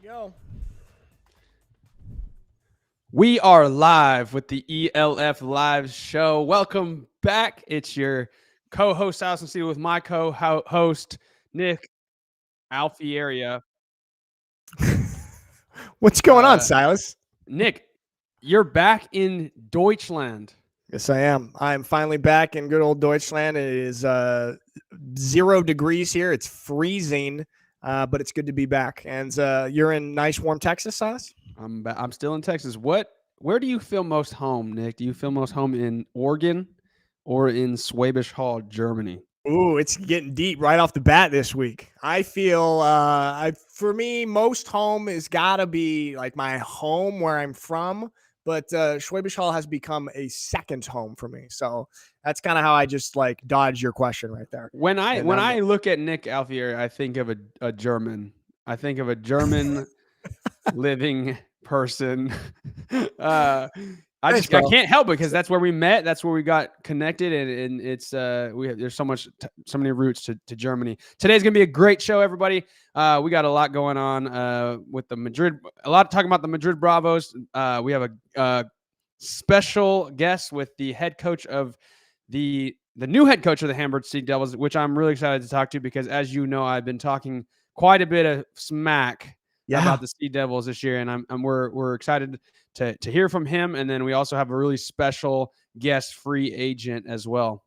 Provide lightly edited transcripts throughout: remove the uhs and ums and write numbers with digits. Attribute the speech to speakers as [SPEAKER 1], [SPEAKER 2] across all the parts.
[SPEAKER 1] Go.
[SPEAKER 2] We are live with the ELF Live show. Welcome back. It's your co-host Silas and Nacita with my co-host Nick Alfieri.
[SPEAKER 1] What's going on, Silas?
[SPEAKER 2] Nick, you're back in Deutschland.
[SPEAKER 1] Yes, I am. I'm finally back in good old Deutschland. It is 0 degrees here. It's freezing, but it's good to be back. And you're in nice, warm Texas, Silas?
[SPEAKER 2] I'm still in Texas. Where do you feel most home, Nick? Do you feel most home in Oregon or in Schwäbisch Hall, Germany?
[SPEAKER 1] Ooh, it's getting deep right off the bat this week. I feel, for me, most home has got to be like my home where I'm from. But Schwäbisch Hall has become a second home for me. So that's kind of how I just like dodge your question right there.
[SPEAKER 2] When I look at Nick Alfieri, I think of a German. I think of a German living person. I can't help it because that's where we met. That's where we got connected, and it's there's so many roots to Germany. Today's gonna be a great show, everybody. We got a lot going on with the Madrid. A lot talking about the Madrid Bravos. We have a special guest with the head coach of the new head coach of the Hamburg Sea Devils, which I'm really excited to talk to because, as you know, I've been talking quite a bit of smack about the Sea Devils this year, and we're excited to hear from him. And then we also have a really special guest free agent as well.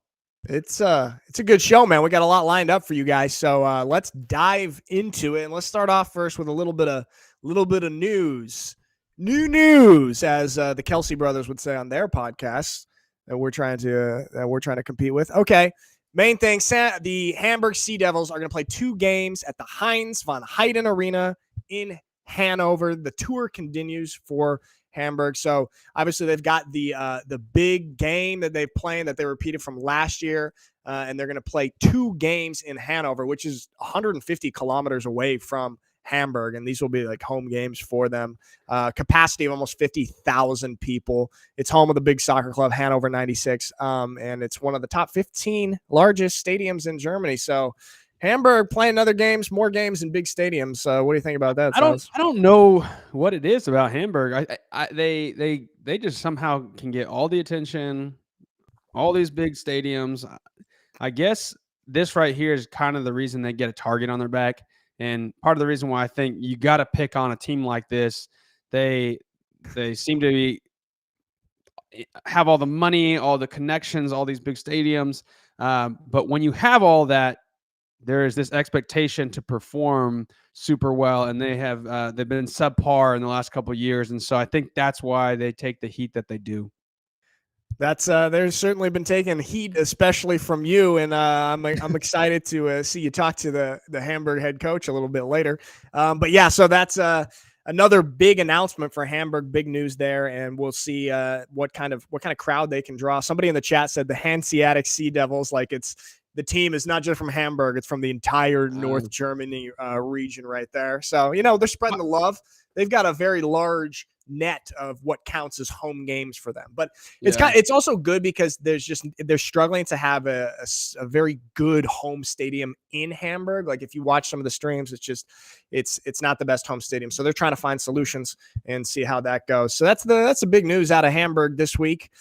[SPEAKER 1] It's a good show, man. We got a lot lined up for you guys, so let's dive into it. And let's start off first with a little bit of news, new news, as the Kelsey brothers would say on their podcast that we're trying to compete with. Okay. Main thing, the Hamburg Sea Devils are going to play 2 games at the Heinz von Heiden Arena in Hanover. The tour continues for Hamburg. So obviously they've got the big game that they've played that they repeated from last year, and they're going to play 2 games in Hanover, which is 150 kilometers away from Hamburg, and these will be like home games for them. Capacity of almost 50,000 people. It's home of the big soccer club, Hannover 96, and it's one of the top 15 largest stadiums in Germany. So Hamburg playing more games in big stadiums. What do you think about that?
[SPEAKER 2] I don't know what it is about Hamburg. They just somehow can get all the attention, all these big stadiums. I guess this right here is kind of the reason they get a target on their back. And part of the reason why I think you got to pick on a team like this, they seem to have all the money, all the connections, all these big stadiums. But when you have all that, there is this expectation to perform super well, and they've been subpar in the last couple of years, and so I think that's why they take the heat that they do.
[SPEAKER 1] That's there's certainly been taking heat, especially from you, and I'm excited to see you talk to the Hamburg head coach a little bit later. But yeah, so that's another big announcement for Hamburg, big news there, and we'll see what kind of crowd they can draw. Somebody in the chat said the Hanseatic Sea Devils, like the team is not just from Hamburg, it's from the entire North Germany region right there. So, they're spreading the love. They've got a very large net of what counts as home games for them. But it's also good because they're struggling to have a very good home stadium in Hamburg. Like if you watch some of the streams, it's not the best home stadium. So they're trying to find solutions and see how that goes. So that's the big news out of Hamburg this week.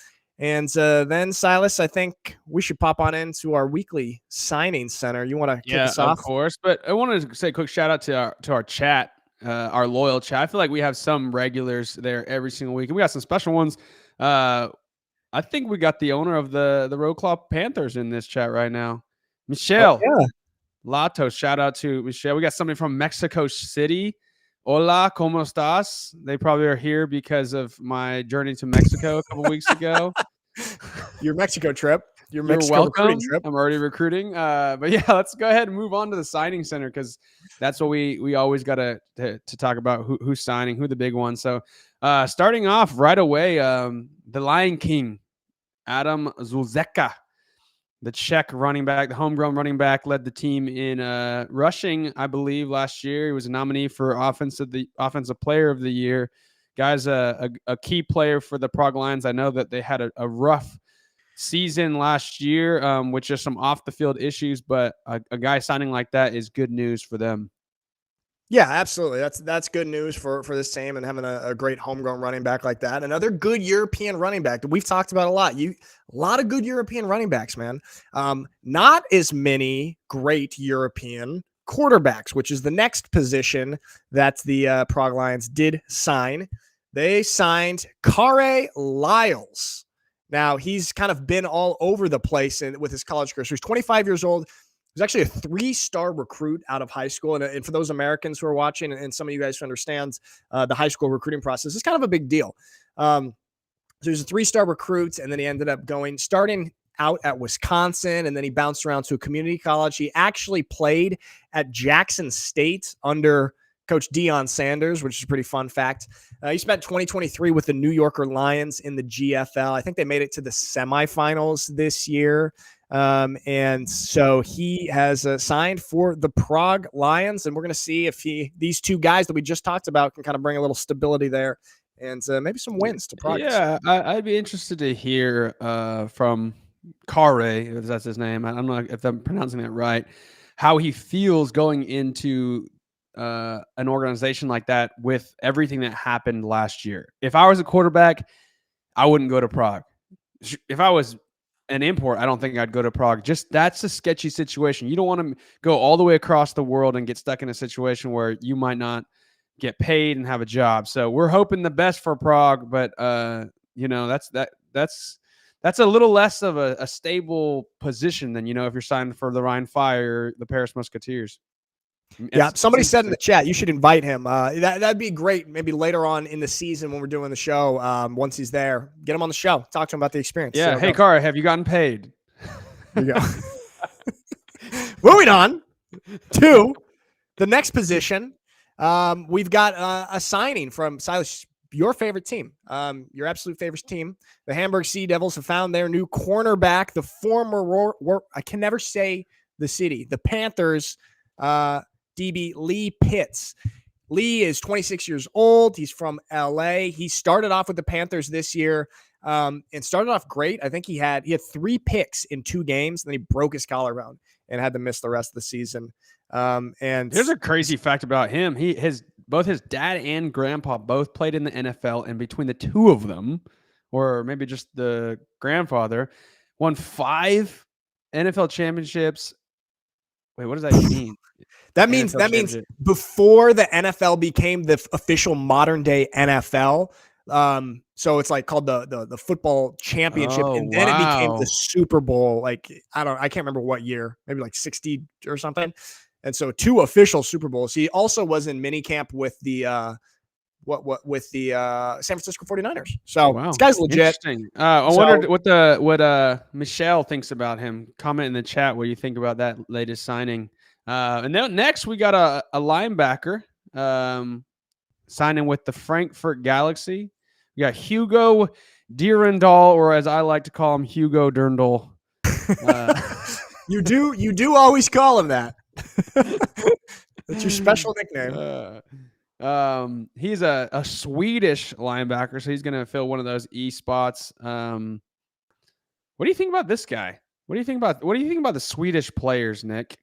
[SPEAKER 1] And then, Silas, I think we should pop on into our weekly signing center. You want to kick us off?
[SPEAKER 2] Of course. But I wanted to say a quick shout out to our chat, our loyal chat. I feel like we have some regulars there every single week, and we got some special ones. I think we got the owner of the Road Claw Panthers in this chat right now, Michelle.
[SPEAKER 1] Oh, yeah.
[SPEAKER 2] Lato. Shout out to Michelle. We got somebody from Mexico City. Hola, ¿cómo estás? They probably are here because of my journey to Mexico a couple weeks ago.
[SPEAKER 1] Your Mexico trip.
[SPEAKER 2] You're welcome. Trip. I'm already recruiting. But yeah, let's go ahead and move on to the signing center because that's what we always got to talk about who's signing, who the big ones. So starting off right away, the Lion King, Adam Zulzeka. The Czech running back, the homegrown running back, led the team in rushing, I believe, last year. He was a nominee for offensive player of the year. Guy's a key player for the Prague Lions. I know that they had a rough season last year with just some off-the-field issues, but a guy signing like that is good news for them.
[SPEAKER 1] Yeah, absolutely. That's good news for this team and having a great homegrown running back like that. Another good European running back that we've talked about a lot. A lot of good European running backs, man. Not as many great European quarterbacks, which is the next position that the Prague Lions did sign. They signed Kare Lyles. Now he's kind of been all over the place with his college career. So he's 25 years old. He was actually a 3-star recruit out of high school. And for those Americans who are watching, and some of you guys who understand the high school recruiting process, it's kind of a big deal. So he was a 3-star recruit, and then he ended up starting out at Wisconsin, and then he bounced around to a community college. He actually played at Jackson State under Coach Deion Sanders, which is a pretty fun fact. He spent 2023 with the New Yorker Lions in the GFL. I think they made it to the semifinals this year. And so he has signed for the Prague Lions, and we're going to see if these two guys that we just talked about can kind of bring a little stability there and maybe some wins to Prague.
[SPEAKER 2] Yeah, I'd be interested to hear from Kare, if that's his name. I don't know if I'm pronouncing that right, how he feels going into an organization like that with everything that happened last year. If I was a quarterback, I wouldn't go to Prague. If I was an import, I don't think I'd go to Prague. Just that's a sketchy situation. You don't want to go all the way across the world and get stuck in a situation where you might not get paid and have a job. So we're hoping the best for Prague, but that's a little less of a stable position than, if you're signed for the Rhine Fire, the Paris Musketeers.
[SPEAKER 1] Yeah, somebody said in the chat you should invite him. That'd be great. Maybe later on in the season when we're doing the show, once he's there, get him on the show. Talk to him about the experience.
[SPEAKER 2] Yeah. Hey, Kara, have you gotten paid?
[SPEAKER 1] There you go. Moving on to the next position, we've got a signing from Silas, your favorite team, your absolute favorite team. The Hamburg Sea Devils have found their new cornerback, the former I can never say the city, the Panthers. DB Lee Pitts. Lee is 26 years old. He's from LA. He started off with the Panthers this year and started off great. I think he had 3 picks in 2 games, and then he broke his collarbone and had to miss the rest of the season. And
[SPEAKER 2] there's a crazy fact about him. Both his dad and grandpa both played in the NFL, and between the two of them, or maybe just the grandfather, won 5 NFL championships. Wait, what does that mean?
[SPEAKER 1] That means before the NFL became the official modern day NFL. So it's like called the football championship, and then it became the Super Bowl. Like I can't remember what year, maybe like 60 or something. And so 2 official Super Bowls. He also was in minicamp with the San Francisco 49ers. So this guy's legit.
[SPEAKER 2] Interesting. I wondered what Michelle thinks about him. Comment in the chat what you think about that latest signing. And then next we got a linebacker signing with the Frankfurt Galaxy. We got Hugo Dierendal, or as I like to call him, Hugo Dirndl.
[SPEAKER 1] You do always call him that. That's your special nickname.
[SPEAKER 2] He's a Swedish linebacker, so he's going to fill one of those E spots. What do you think about this guy? What do you think about the Swedish players, Nick?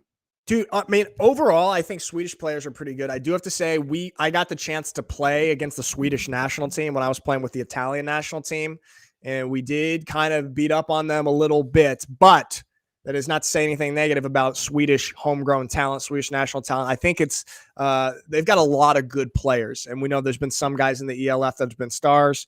[SPEAKER 1] Dude, I mean, overall, I think Swedish players are pretty good. I do have to say, I got the chance to play against the Swedish national team when I was playing with the Italian national team, and we did kind of beat up on them a little bit, but that is not to say anything negative about Swedish homegrown talent, Swedish national talent. I think it's they've got a lot of good players, and we know there's been some guys in the ELF that have been stars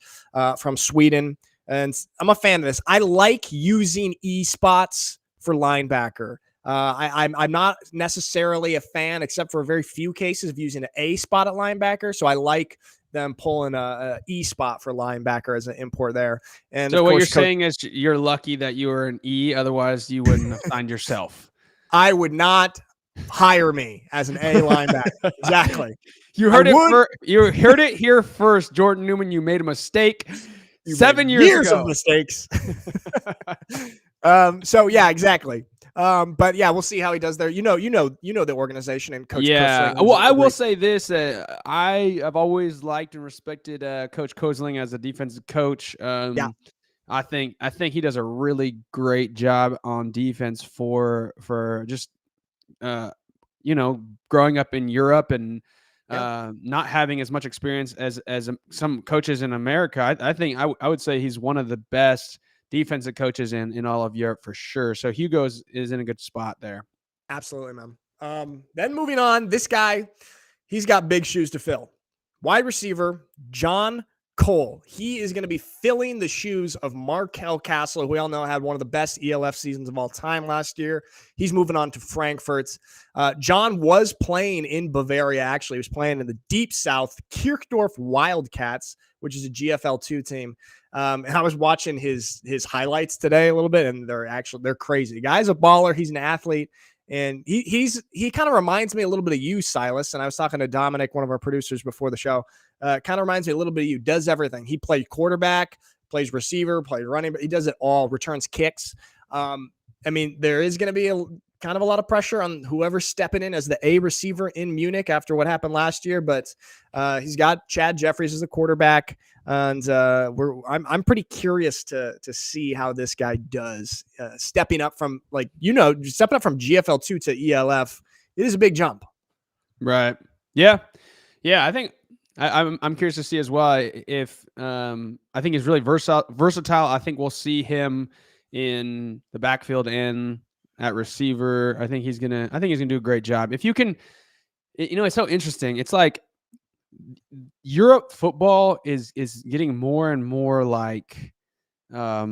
[SPEAKER 1] from Sweden, and I'm a fan of this. I like using E spots for linebacker. I'm not necessarily a fan, except for a very few cases, of using an A spot at linebacker. So I like them pulling a E spot for linebacker as an import there. And
[SPEAKER 2] so what you're saying is you're lucky that you were an E, otherwise you wouldn't have signed yourself.
[SPEAKER 1] I would not hire me as an A linebacker. Exactly.
[SPEAKER 2] You heard you heard it here first, Jordan Newman. You made a mistake 7 years ago.
[SPEAKER 1] Of mistakes. So yeah, exactly. But yeah, we'll see how he does there. You know the organization and Coach.
[SPEAKER 2] Yeah. Well, I will say this: I have always liked and respected Coach Kozling as a defensive coach.
[SPEAKER 1] Yeah.
[SPEAKER 2] I think he does a really great job on defense for just growing up in Europe and not having as much experience as some coaches in America. I think I would say he's one of the best defensive coaches in all of Europe for sure. So Hugo is in a good spot there.
[SPEAKER 1] Absolutely, man. Then moving on, this guy, he's got big shoes to fill. Wide receiver, John Cole. He is going to be filling the shoes of Markel Castle, who we all know had one of the best ELF seasons of all time last year. He's moving on to Frankfurt. John was playing in Bavaria, actually. He was playing in the deep south, Kirchdorf Wildcats, which is a GFL2 team. And I was watching his highlights today a little bit, and they're crazy. The guy's a baller. He's an athlete. And he kind of reminds me a little bit of you, Silas. And I was talking to Dominic, one of our producers, before the show. Kind of reminds me a little bit of you. Does everything. He played quarterback, plays receiver, plays running, but he does it all. Returns kicks. I mean, there is going to be kind of a lot of pressure on whoever's stepping in as the A receiver in Munich after what happened last year. But he's got Chad Jeffries as a quarterback. And I'm pretty curious to see how this guy does stepping up from stepping up from GFL2 to ELF. It is a big jump.
[SPEAKER 2] Right. Yeah. I think I'm curious to see as well if I think he's really versatile. I think we'll see him in the backfield and at receiver. I think he's gonna do a great job. If you can, it's so interesting. It's like Europe football is getting more and more like, how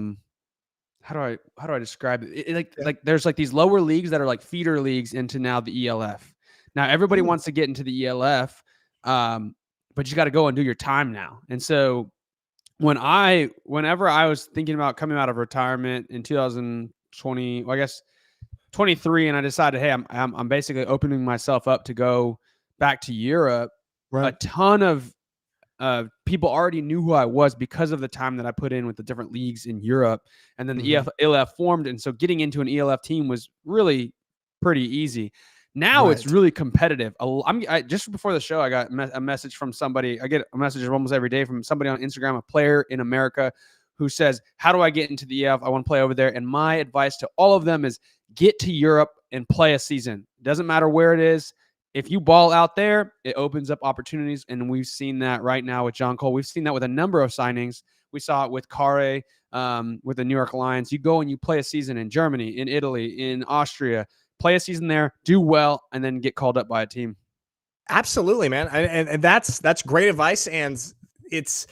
[SPEAKER 2] do I describe it? Like there's like these lower leagues that are like feeder leagues into now the ELF. Now everybody wants to get into the ELF, but you got to go and do your time now. And so whenever I was thinking about coming out of retirement in 2020, well, I guess 23, and I decided, hey, I'm basically opening myself up to go back to Europe. Right. A ton of people already knew who I was because of the time that I put in with the different leagues in Europe. And then the ELF formed. And so getting into an ELF team was really pretty easy. Now it's really competitive. Just before the show, I got a message from somebody. I get a message almost every day from somebody on Instagram, a player in America, who says, how do I get into the ELF? I want to play over there. And my advice to all of them is get to Europe and play a season. Doesn't matter where it is. If you ball out there, it opens up opportunities, and we've seen that right now with John Cole. We've seen that with a number of signings. We saw it with Kare, with the New York Lions. You go and you play a season in Germany, in Italy, in Austria, play a season there, do well, and then get called up by a team.
[SPEAKER 1] Absolutely, man, and that's great advice, and it's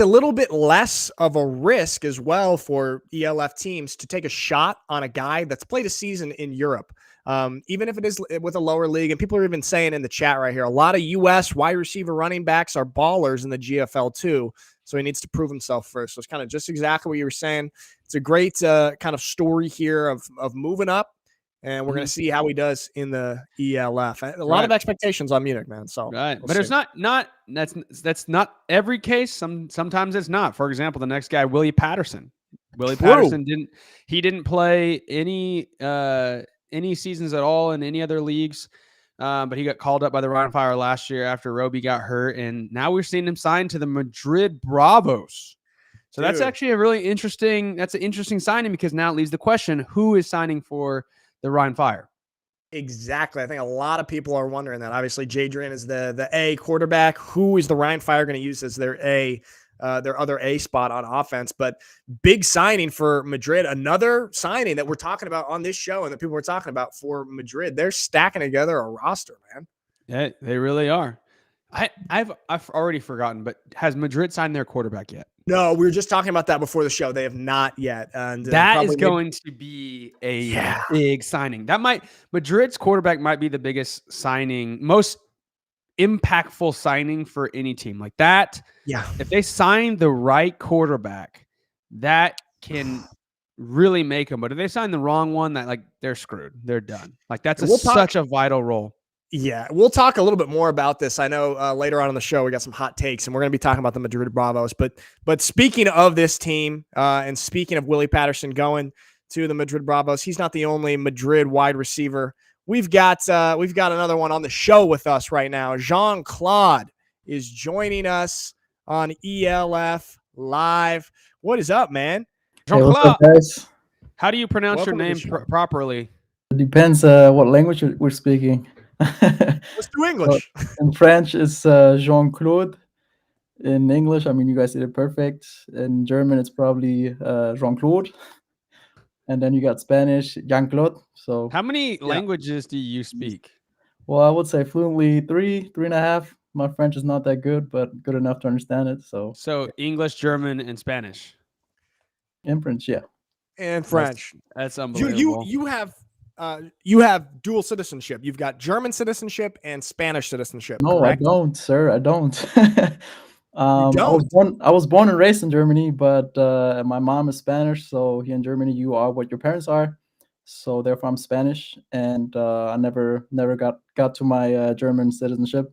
[SPEAKER 1] a little bit less of a risk as well for ELF teams to take a shot on a guy that's played a season in Europe. Even if it is with a lower league, and people are even saying in the chat right here, a lot of U.S. wide receiver running backs are ballers in the GFL too. So he needs to prove himself first. So it's kind of just exactly what you were saying. It's a great kind of story here of moving up, and we're going to see how he does in the ELF. A lot of expectations on Munich, man. So
[SPEAKER 2] but it's not that's not every case. Sometimes it's not. For example, the next guy, Willie Patterson. Patterson didn't play any seasons at all in any other leagues, but he got called up by the Rhine Fire last year after Roby got hurt, and now we're seeing him signed to the Madrid Bravos. So that's actually an interesting signing, because now it leaves the question, who is signing for the Rhine Fire?
[SPEAKER 1] Exactly. I think a lot of people are wondering that. Obviously, Jadrian is the A quarterback. Who is the Rhine Fire going to use as their other A spot on offense? But big signing for Madrid. Another signing that we're talking about on this show and that people were talking about for Madrid. They're stacking together a roster, man.
[SPEAKER 2] Yeah, they really are. I've already forgotten, but has Madrid signed their quarterback yet?
[SPEAKER 1] No, we were just talking about that before the show. They have not yet. And
[SPEAKER 2] that is going to be a big signing. Madrid's quarterback might be the biggest signing, most impactful signing for any team like that.
[SPEAKER 1] Yeah.
[SPEAKER 2] If they sign the right quarterback, that can really make them. But if they sign the wrong one, they're screwed. They're done. That's such a vital role.
[SPEAKER 1] Yeah, we'll talk a little bit more about this. I know later on in the show we got some hot takes, and we're going to be talking about the Madrid Bravos. But speaking of this team, and speaking of Willie Patterson going to the Madrid Bravos, he's not the only Madrid wide receiver. We've got another one on the show with us right now. Jean-Claude is joining us on ELF Live. What is up, man?
[SPEAKER 2] Jean-Claude,
[SPEAKER 3] hey, what's up, guys?
[SPEAKER 2] How do you pronounce your name properly?
[SPEAKER 3] It depends what language we're speaking.
[SPEAKER 1] Let's do
[SPEAKER 3] So
[SPEAKER 1] English.
[SPEAKER 3] in French, it's Jean-Claude. In English, I mean, you guys did it perfect. In German, it's probably Jean-Claude. And then you got Spanish, Jean-Claude. So,
[SPEAKER 2] How many
[SPEAKER 1] Yeah.
[SPEAKER 2] languages do you speak?
[SPEAKER 3] well, I would say fluently three and a half. My French is not that good, but good enough to understand it. So,
[SPEAKER 2] So English, German, and Spanish.
[SPEAKER 3] in French, yeah.
[SPEAKER 1] And
[SPEAKER 2] That's
[SPEAKER 1] French.
[SPEAKER 2] that's
[SPEAKER 1] You
[SPEAKER 2] unbelievable.
[SPEAKER 1] you have dual citizenship. You've got German citizenship and Spanish citizenship,
[SPEAKER 3] No, I
[SPEAKER 1] correct?
[SPEAKER 3] don't, sir. I don't.
[SPEAKER 1] You don't.
[SPEAKER 3] I was born and raised in Germany, but my mom is Spanish. So here in Germany, you are what your parents are. So therefore, I'm Spanish, and I never got to my German citizenship.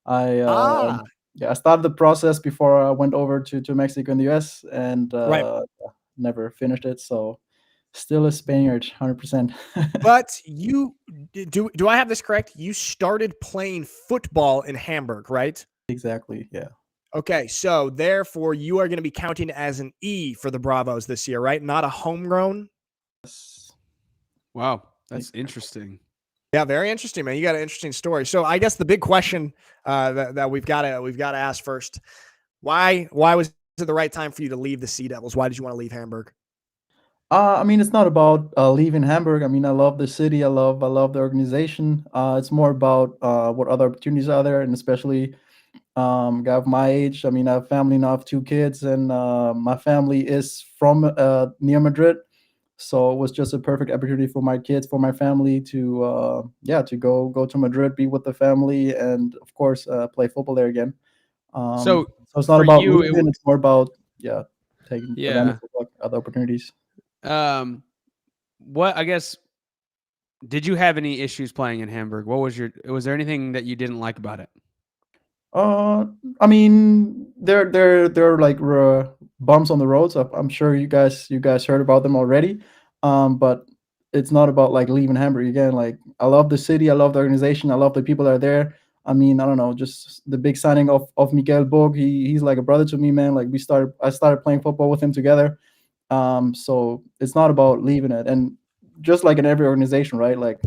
[SPEAKER 3] I
[SPEAKER 1] Ah,
[SPEAKER 3] yeah, I started the process before I went over to Mexico and the US, and
[SPEAKER 1] right.
[SPEAKER 3] never finished it. So still a Spaniard, 100%.
[SPEAKER 1] But you do I have this correct? You started playing football in Hamburg, right?
[SPEAKER 3] Exactly. Yeah.
[SPEAKER 1] Okay, so therefore you are going to be counting as an E for the Bravos this year, right? Not a homegrown.
[SPEAKER 3] Yes.
[SPEAKER 2] Wow, that's interesting.
[SPEAKER 1] Yeah, very interesting, man. You got an interesting story. So I guess the big question that we've got to ask first: why was it the right time for you to leave the Sea Devils? Why did you want to leave Hamburg?
[SPEAKER 3] I mean, it's not about leaving Hamburg. I mean, I love the city. I love the organization. It's more about what other opportunities are there, and especially guy of my age. I mean, I have family now. I have two kids, and my family is from near Madrid, so it was just a perfect opportunity for my kids, for my family to yeah, to go to Madrid, be with the family, and of course play football there again.
[SPEAKER 2] So
[SPEAKER 3] So it's not
[SPEAKER 2] for
[SPEAKER 3] about
[SPEAKER 2] you,
[SPEAKER 3] leaving. It's more about yeah, taking advantage
[SPEAKER 2] yeah.
[SPEAKER 3] of like, other opportunities.
[SPEAKER 2] What I guess did you have any issues playing in Hamburg? What was there anything that you didn't like about it?
[SPEAKER 3] Uh, I mean, there are like bumps on the roads. I'm sure you guys heard about them already. But it's not about like leaving Hamburg again. Like I love the city, I love the organization, I love the people that are there. I mean, I don't know, just the big signing of Miguel Borg. He's like a brother to me, man. Like I started playing football with him together. So it's not about leaving it. And just like in every organization, right? Like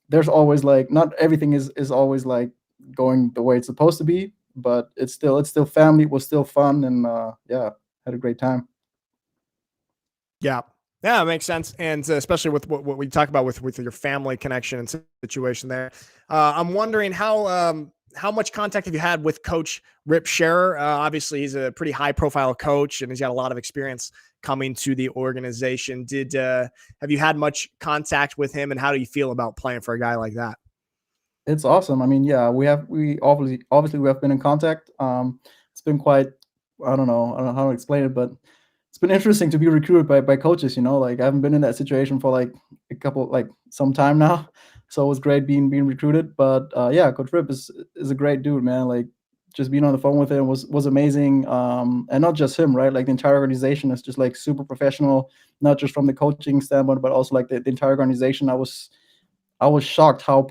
[SPEAKER 3] there's always like not everything is always like going the way it's supposed to be, but it's still family. It was still fun, and yeah, had a great time.
[SPEAKER 1] Yeah. Yeah, it makes sense, and especially with what we talk about with your family connection and situation there. I'm wondering how much contact have you had with Coach Rip Scherer? Obviously, he's a pretty high profile coach, and he's got a lot of experience coming to the organization. Have you had much contact with him, and how do you feel about playing for a guy like that?
[SPEAKER 3] It's awesome. I mean, yeah, we obviously we have been in contact. It's been quite I don't know how to explain it, but it's been interesting to be recruited by coaches. You know, like I haven't been in that situation for like a couple like some time now, so it was great being recruited. But yeah, Coach Rip is a great dude, man. Like just being on the phone with him was amazing. And not just him, right? Like the entire organization is just like super professional, not just from the coaching standpoint, but also like the entire organization. I was shocked how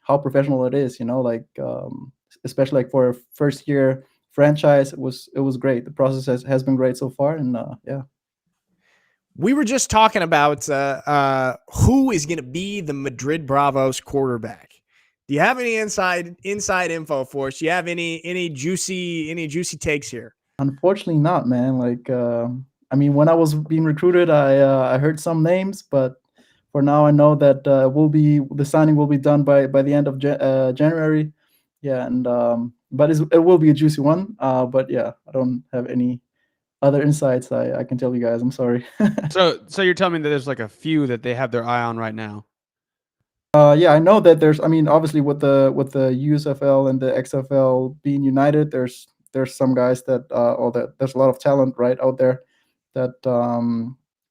[SPEAKER 3] how professional it is. You know, like especially like for a first year franchise, it was great. The process has been great so far, and yeah.
[SPEAKER 1] We were just talking about who is going to be the Madrid Bravos quarterback. Do you have any inside info for us? Do you have any juicy takes here?
[SPEAKER 3] Unfortunately, not, man. Like, I mean, when I was being recruited, I heard some names, but for now, I know that the signing will be done by the end of January. Yeah, and but it will be a juicy one. But yeah, I don't have any other insights I can tell you guys. I'm sorry.
[SPEAKER 2] So you're telling me that there's like a few that they have their eye on right now.
[SPEAKER 3] Yeah, I know that there's. I mean, obviously with the USFL and the XFL being united, there's some guys that or that there's a lot of talent right out there that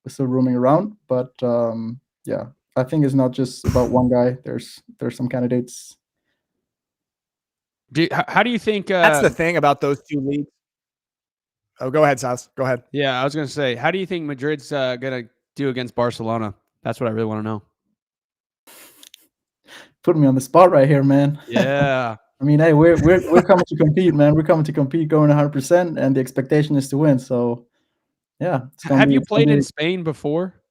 [SPEAKER 3] is still roaming around. But yeah, I think it's not just about one guy. There's some candidates.
[SPEAKER 2] How do you think?
[SPEAKER 1] That's the thing about those two leagues. Oh, go ahead, Silas. Go ahead.
[SPEAKER 2] Yeah, I was gonna say, how do you think Madrid's gonna do against Barcelona? That's what I really want to know.
[SPEAKER 3] Put me on the spot right here, man.
[SPEAKER 2] Yeah.
[SPEAKER 3] I mean, hey, we're coming to compete, man. We're coming to compete, going 100%, and the expectation is to win. So yeah, it's gonna
[SPEAKER 2] Have
[SPEAKER 3] be.
[SPEAKER 2] you
[SPEAKER 3] It's gonna
[SPEAKER 2] played in
[SPEAKER 3] be
[SPEAKER 2] Spain before?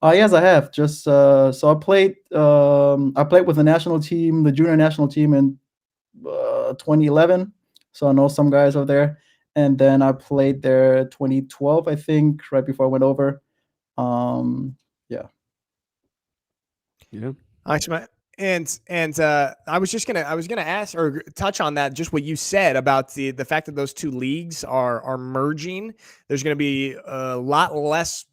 [SPEAKER 3] Yes, I have. Just so I played with the national team, the junior national team in 2011. So I know some guys over there. And then I played there 2012, I think, right before I went over. Yeah.
[SPEAKER 2] Yeah.
[SPEAKER 1] Nice, man. And I was gonna ask or touch on that, just what you said about the fact that those two leagues are merging. There's gonna be a lot less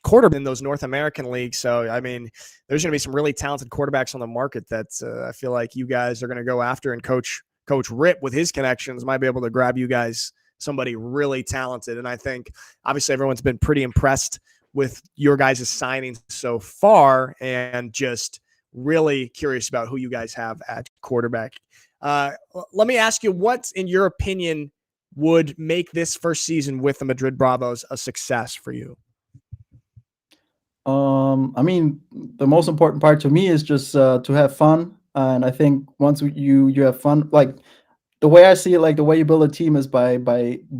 [SPEAKER 1] quarterback in those North American leagues. So I mean, there's gonna be some really talented quarterbacks on the market that I feel like you guys are gonna go after, and Coach Rip with his connections might be able to grab you guys somebody really talented. And I think obviously everyone's been pretty impressed with your guys' signings so far, and just really curious about who you guys have at quarterback. Let me ask you, what, in your opinion, would make this first season with the Madrid Bravos a success for you?
[SPEAKER 3] I mean, the most important part to me is just to have fun. And I think once you have fun, like the way I see it, like the way you build a team is by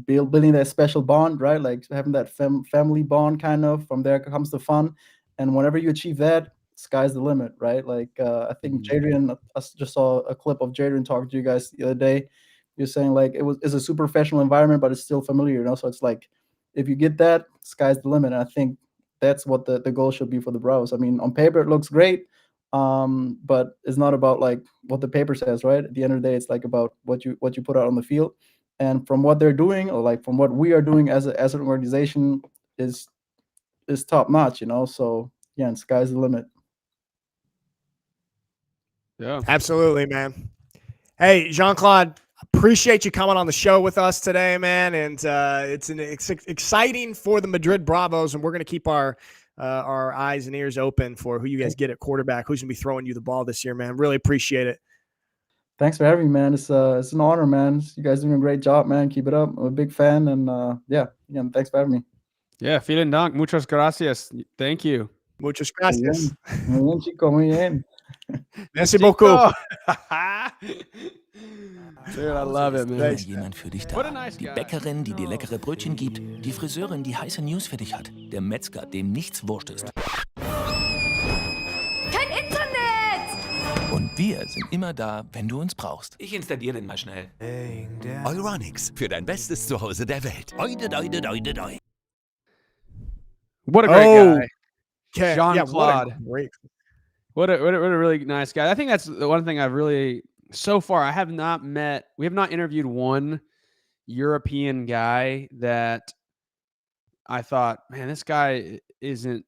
[SPEAKER 3] building that special bond, right? Like having that family bond kind of. From there comes the fun, and whenever you achieve that, sky's the limit, right? Like I think Jadrian, I just saw a clip of Jadrian talking to you guys the other day. You're saying like it's a super professional environment, but it's still familiar, you know. So it's like if you get that, sky's the limit. And I think that's what the goal should be for the Bravos. I mean, on paper it looks great. But it's not about like what the paper says, right? At the end of the day, it's like about what you put out on the field. And from what they're doing, or like from what we are doing as an organization, is top notch, you know. So yeah, and sky's the limit.
[SPEAKER 2] Yeah,
[SPEAKER 1] absolutely, man. Hey, Jean-Claude, appreciate you coming on the show with us today, man. And it's exciting for the Madrid Bravos, and we're going to keep our eyes and ears open for who you guys get at quarterback, who's going to be throwing you the ball this year, man. Really appreciate it.
[SPEAKER 3] Thanks for having me, man. It's an honor, man. You guys doing a great job, man. Keep it up. I'm a big fan, and yeah, thanks for having me.
[SPEAKER 2] Yeah, vielen Dank. Muchas gracias. Thank you.
[SPEAKER 1] Muchas gracias.
[SPEAKER 3] Muy bien, chico. Muy bien.
[SPEAKER 1] Merci beaucoup.
[SPEAKER 2] Dude, I love it, man.
[SPEAKER 4] Jemand für dich da.
[SPEAKER 2] What a nice
[SPEAKER 4] Die
[SPEAKER 2] guy.
[SPEAKER 4] Bäckerin, die dir leckere Brötchen gibt. Die Friseurin, die heiße News für dich hat. Der Metzger, dem nichts wurscht ist.
[SPEAKER 5] Kein Internet!
[SPEAKER 4] Und wir sind immer da, wenn du uns brauchst.
[SPEAKER 6] Ich installiere den mal schnell.
[SPEAKER 7] Euronics, für dein bestes Zuhause der Welt. Oide, doide, doide, doi.
[SPEAKER 2] What a great guy.
[SPEAKER 1] Jean-Claude.
[SPEAKER 2] What a really nice guy. I think that's the one thing I've really, so far, we have not interviewed one European guy that I thought, man, this guy isn't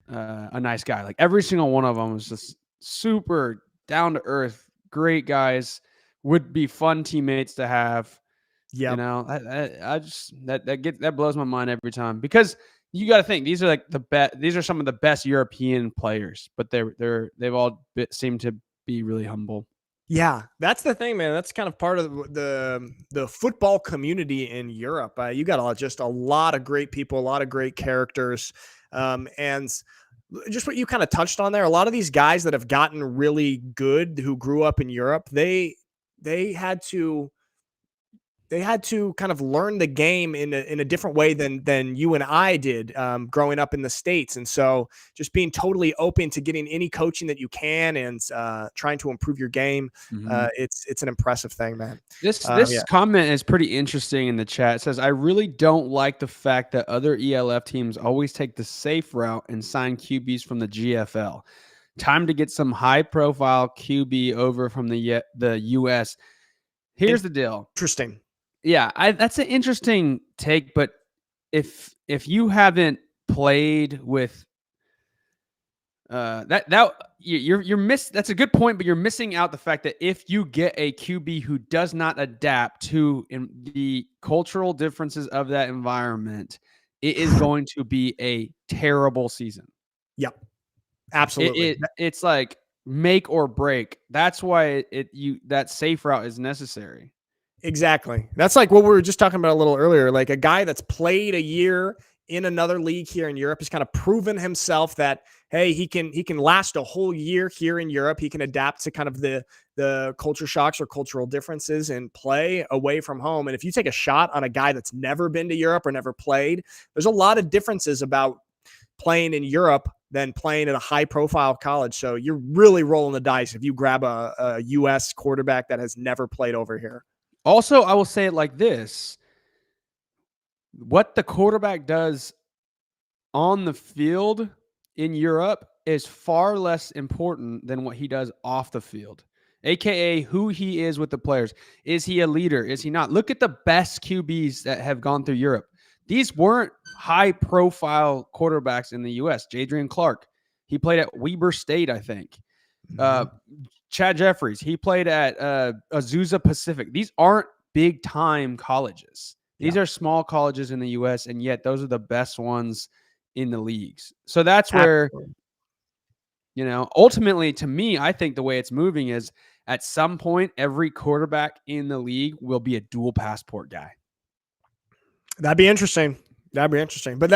[SPEAKER 2] a nice guy. Like every single one of them was just super down to earth, great guys, would be fun teammates to have. Yeah, you know, I just that blows my mind every time, because you got to think these are like these are some of the best European players, but they've all seemed to be really humble.
[SPEAKER 1] Yeah, that's the thing, man. That's kind of part of the football community in Europe. You got just a lot of great people, a lot of great characters, and just what you kind of touched on there. A lot of these guys that have gotten really good, who grew up in Europe, they had to kind of learn the game in a different way than you and I did growing up in the States. And so just being totally open to getting any coaching that you can, and trying to improve your game. It's an impressive thing, man.
[SPEAKER 2] This comment is pretty interesting in the chat. It says, I really don't like the fact that other ELF teams always take the safe route and sign QBs from the GFL. Time to get some high profile QB over from the US. Here's the deal.
[SPEAKER 1] Interesting.
[SPEAKER 2] Yeah, that's an interesting take, but if you haven't played with that's a good point, but you're missing out the fact that if you get a QB who does not adapt to the cultural differences of that environment, it is going to be a terrible season.
[SPEAKER 1] Yep, absolutely.
[SPEAKER 2] It's like make or break. That's why that safe route is necessary.
[SPEAKER 1] Exactly. That's like what we were just talking about a little earlier. Like a guy that's played a year in another league here in Europe has kind of proven himself that, hey, he can last a whole year here in Europe. He can adapt to kind of the culture shocks or cultural differences and play away from home. And if you take a shot on a guy that's never been to Europe or never played, there's a lot of differences about playing in Europe than playing at a high-profile college. So you're really rolling the dice if you grab a U.S. quarterback that has never played over here.
[SPEAKER 2] Also, I will say it like this. What the quarterback does on the field in Europe is far less important than what he does off the field, aka who he is with the players. Is he a leader? Is he not? Look at the best QBs that have gone through Europe. These weren't high-profile quarterbacks in the U.S. Jadrian Clark, he played at Weber State, I think. Chad Jeffries, he played at Azusa Pacific. These aren't big-time colleges. These are small colleges in the U.S., and yet those are the best ones in the leagues. So that's where, ultimately, to me, I think the way it's moving is at some point, every quarterback in the league will be a dual passport guy.
[SPEAKER 1] That'd be interesting. But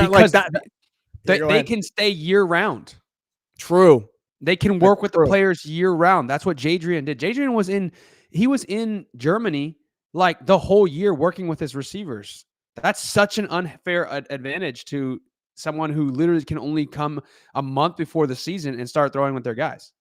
[SPEAKER 2] they can stay year round.
[SPEAKER 1] True.
[SPEAKER 2] They can work with the players year round. That's what Jadrian did. Jadrian was in Germany like the whole year working with his receivers. That's such an unfair advantage to someone who literally can only come a month before the season and start throwing with their guys.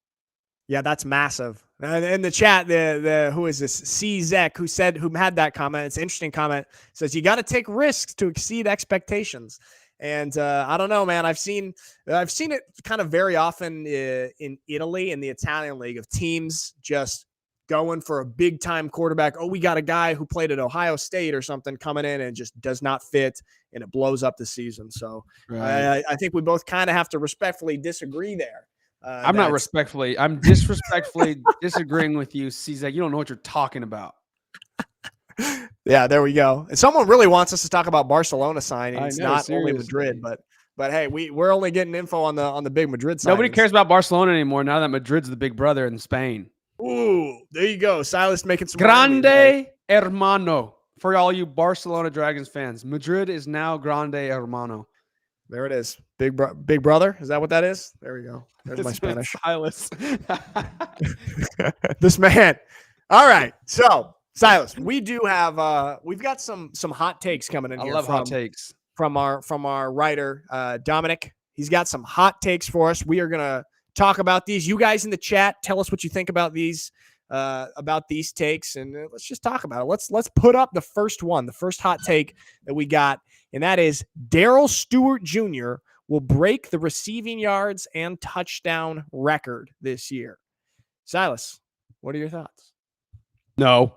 [SPEAKER 1] Yeah, that's massive. In the chat, the who is this? CZek, who had that comment. It's an interesting comment. Says you got to take risks to exceed expectations. And I don't know, man. I've seen it kind of very often in Italy in the Italian league of teams just going for a big time quarterback. Oh, we got a guy who played at Ohio State or something coming in and just does not fit, and it blows up the season. So I think we both kind of have to respectfully disagree there.
[SPEAKER 2] I'm not respectfully. I'm disrespectfully disagreeing with you, Cizek. You don't know what you're talking about.
[SPEAKER 1] Yeah, there we go. And someone really wants us to talk about Barcelona signings, not
[SPEAKER 2] seriously.
[SPEAKER 1] only Madrid, but hey, we're only getting info on the big Madrid signings.
[SPEAKER 2] Nobody cares about Barcelona anymore now that Madrid's the big brother in Spain.
[SPEAKER 1] Ooh, there you go. Silas making some
[SPEAKER 2] Grande Hermano for all you Barcelona Dragons fans. Madrid is now Grande Hermano.
[SPEAKER 1] There it is. Big brother. Is that what that is? There we go. There's my Spanish.
[SPEAKER 2] Silas.
[SPEAKER 1] This man. All right. So, Silas, we do have we've got some hot takes coming in here.
[SPEAKER 2] I love hot takes.
[SPEAKER 1] From our writer, Dominic. He's got some hot takes for us. We are gonna talk about these. You guys in the chat, tell us what you think about these takes, and let's just talk about it. Let's put up the first one, the first hot take that we got. And that is Darrell Stewart Jr. will break the receiving yards and touchdown record this year. Silas, what are your thoughts?
[SPEAKER 2] No.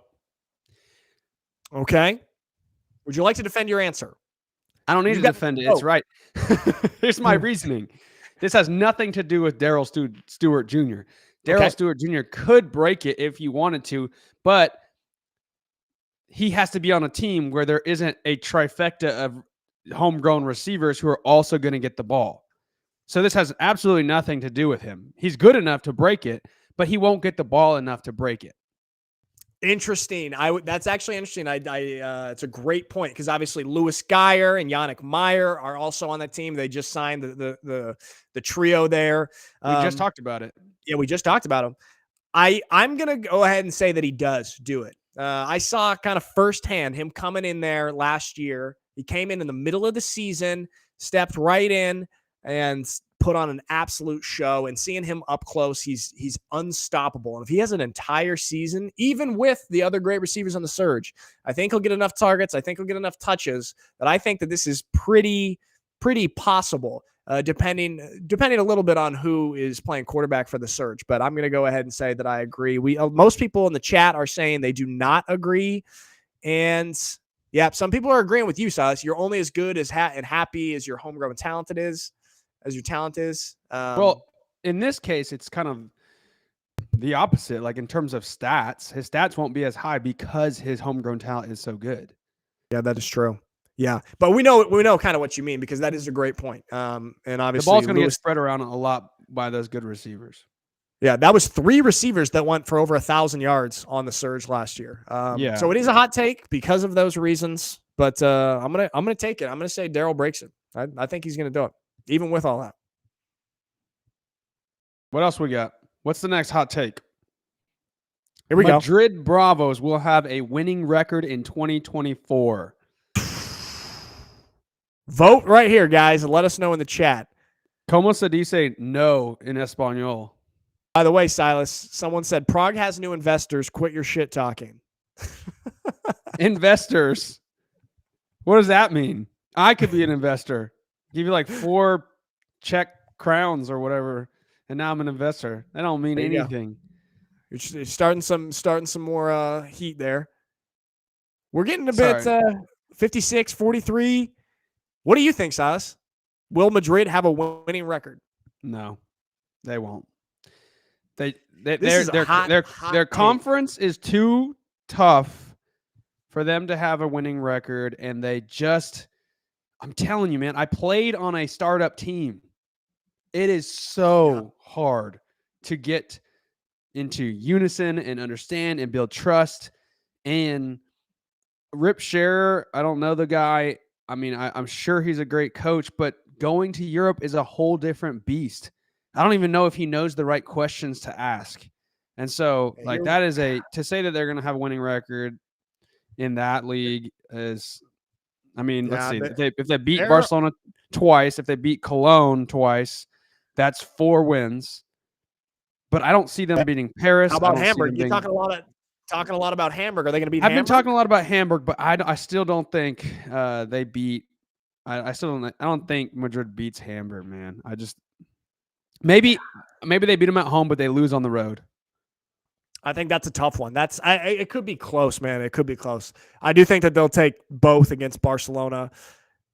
[SPEAKER 1] Okay. Would you like to defend your answer?
[SPEAKER 2] I don't need to defend it. It's right. Here's my reasoning. This has nothing to do with Darrell Stewart Jr. Darrell Stewart Jr. could break it if you wanted to, but he has to be on a team where there isn't a trifecta of homegrown receivers who are also going to get the ball. So this has absolutely nothing to do with him. He's good enough to break it, but he won't get the ball enough to break it.
[SPEAKER 1] Interesting. That's actually interesting. It's a great point because obviously Louis Geyer and Yannick Meyer are also on that team. They just signed the trio there.
[SPEAKER 2] We just talked about it.
[SPEAKER 1] Yeah, we just talked about him. I'm gonna go ahead and say that he does do it. I saw kind of firsthand him coming in there last year. He came in the middle of the season, stepped right in, and put on an absolute show. And seeing him up close, he's unstoppable. And if he has an entire season, even with the other great receivers on the surge, I think he'll get enough targets. I think he'll get enough touches that I think that this is pretty possible. Depending a little bit on who is playing quarterback for the surge. But I'm going to go ahead and say that I agree. Most people in the chat are saying they do not agree. And yeah, some people are agreeing with you, Silas. You're only as good as and happy as your homegrown talent is.
[SPEAKER 2] Well, in this case, it's kind of the opposite. Like in terms of stats, his stats won't be as high because his homegrown talent is so good.
[SPEAKER 1] Yeah, that is true. Yeah, but we know kind of what you mean because that is a great point. And obviously,
[SPEAKER 2] the ball's going to get spread around a lot by those good receivers.
[SPEAKER 1] Yeah, that was 3 receivers that went for over 1,000 yards on the surge last year. So it is a hot take because of those reasons. But I'm gonna take it. I'm gonna say Darrell breaks it. I think he's gonna do it, even with all that.
[SPEAKER 2] What else we got? What's the next hot take?
[SPEAKER 1] Here we go.
[SPEAKER 2] Madrid Bravos will have a winning record in 2024.
[SPEAKER 1] Vote right here, guys, and let us know in the chat.
[SPEAKER 2] Como se dice no in Espanol?
[SPEAKER 1] By the way, Silas, someone said Prague has new investors. Quit your shit talking.
[SPEAKER 2] Investors. What does that mean? I could be an investor. Give you like 4 Czech crowns or whatever, and now I'm an investor. That don't mean
[SPEAKER 1] There you go.
[SPEAKER 2] anything.
[SPEAKER 1] You're starting some more heat there. We're getting a
[SPEAKER 2] Sorry.
[SPEAKER 1] bit 56, 43. What do you think, Silas? Will Madrid have a winning record?
[SPEAKER 2] No, they won't.
[SPEAKER 1] This is a hot
[SPEAKER 2] their
[SPEAKER 1] take.
[SPEAKER 2] conference is too tough for them to have a winning record, and they just, I'm telling you, man, I played on a startup team. It is so hard to get into unison and understand and build trust. And Rip Scherer, I don't know the guy. I mean, I'm sure he's a great coach, but going to Europe is a whole different beast. I don't even know if he knows the right questions to ask. And so, like, that is to say that they're going to have a winning record in that league is, I mean, let's see. If they beat Barcelona twice, if they beat Cologne twice, that's 4 wins. But I don't see them beating Paris.
[SPEAKER 1] How about Hamburg? You're talking a lot about Hamburg. Are they going to beat Hamburg?
[SPEAKER 2] I've been talking a lot about Hamburg, but I still don't think they beat. I don't think Madrid beats Hamburg, man. I just maybe they beat them at home, but they lose on the road.
[SPEAKER 1] I think that's a tough one. It could be close, man. It could be close. I do think that they'll take both against Barcelona.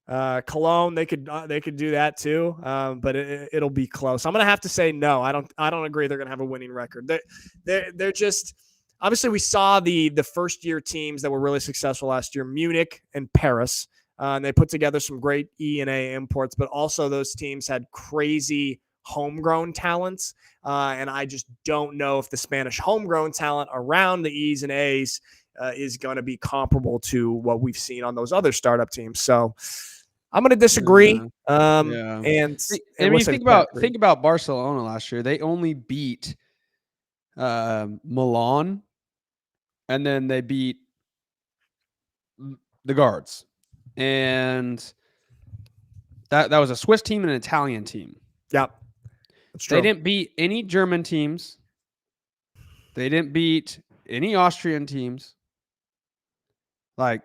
[SPEAKER 1] Cologne, they could do that too, but it'll be close. I'm gonna have to say no. I don't agree they're gonna have a winning record. They're just, obviously we saw the first year teams that were really successful last year, Munich and Paris, and they put together some great E&A imports, but also those teams had crazy homegrown talents, and I just don't know if the Spanish homegrown talent around the E's and A's is going to be comparable to what we've seen on those other startup teams. So I'm going to disagree. And
[SPEAKER 2] when you think about Barcelona last year, they only beat Milan, and then they beat the Guards, and that was a Swiss team and an Italian team.
[SPEAKER 1] Yep.
[SPEAKER 2] They didn't beat any German teams. They didn't beat any Austrian teams. Like,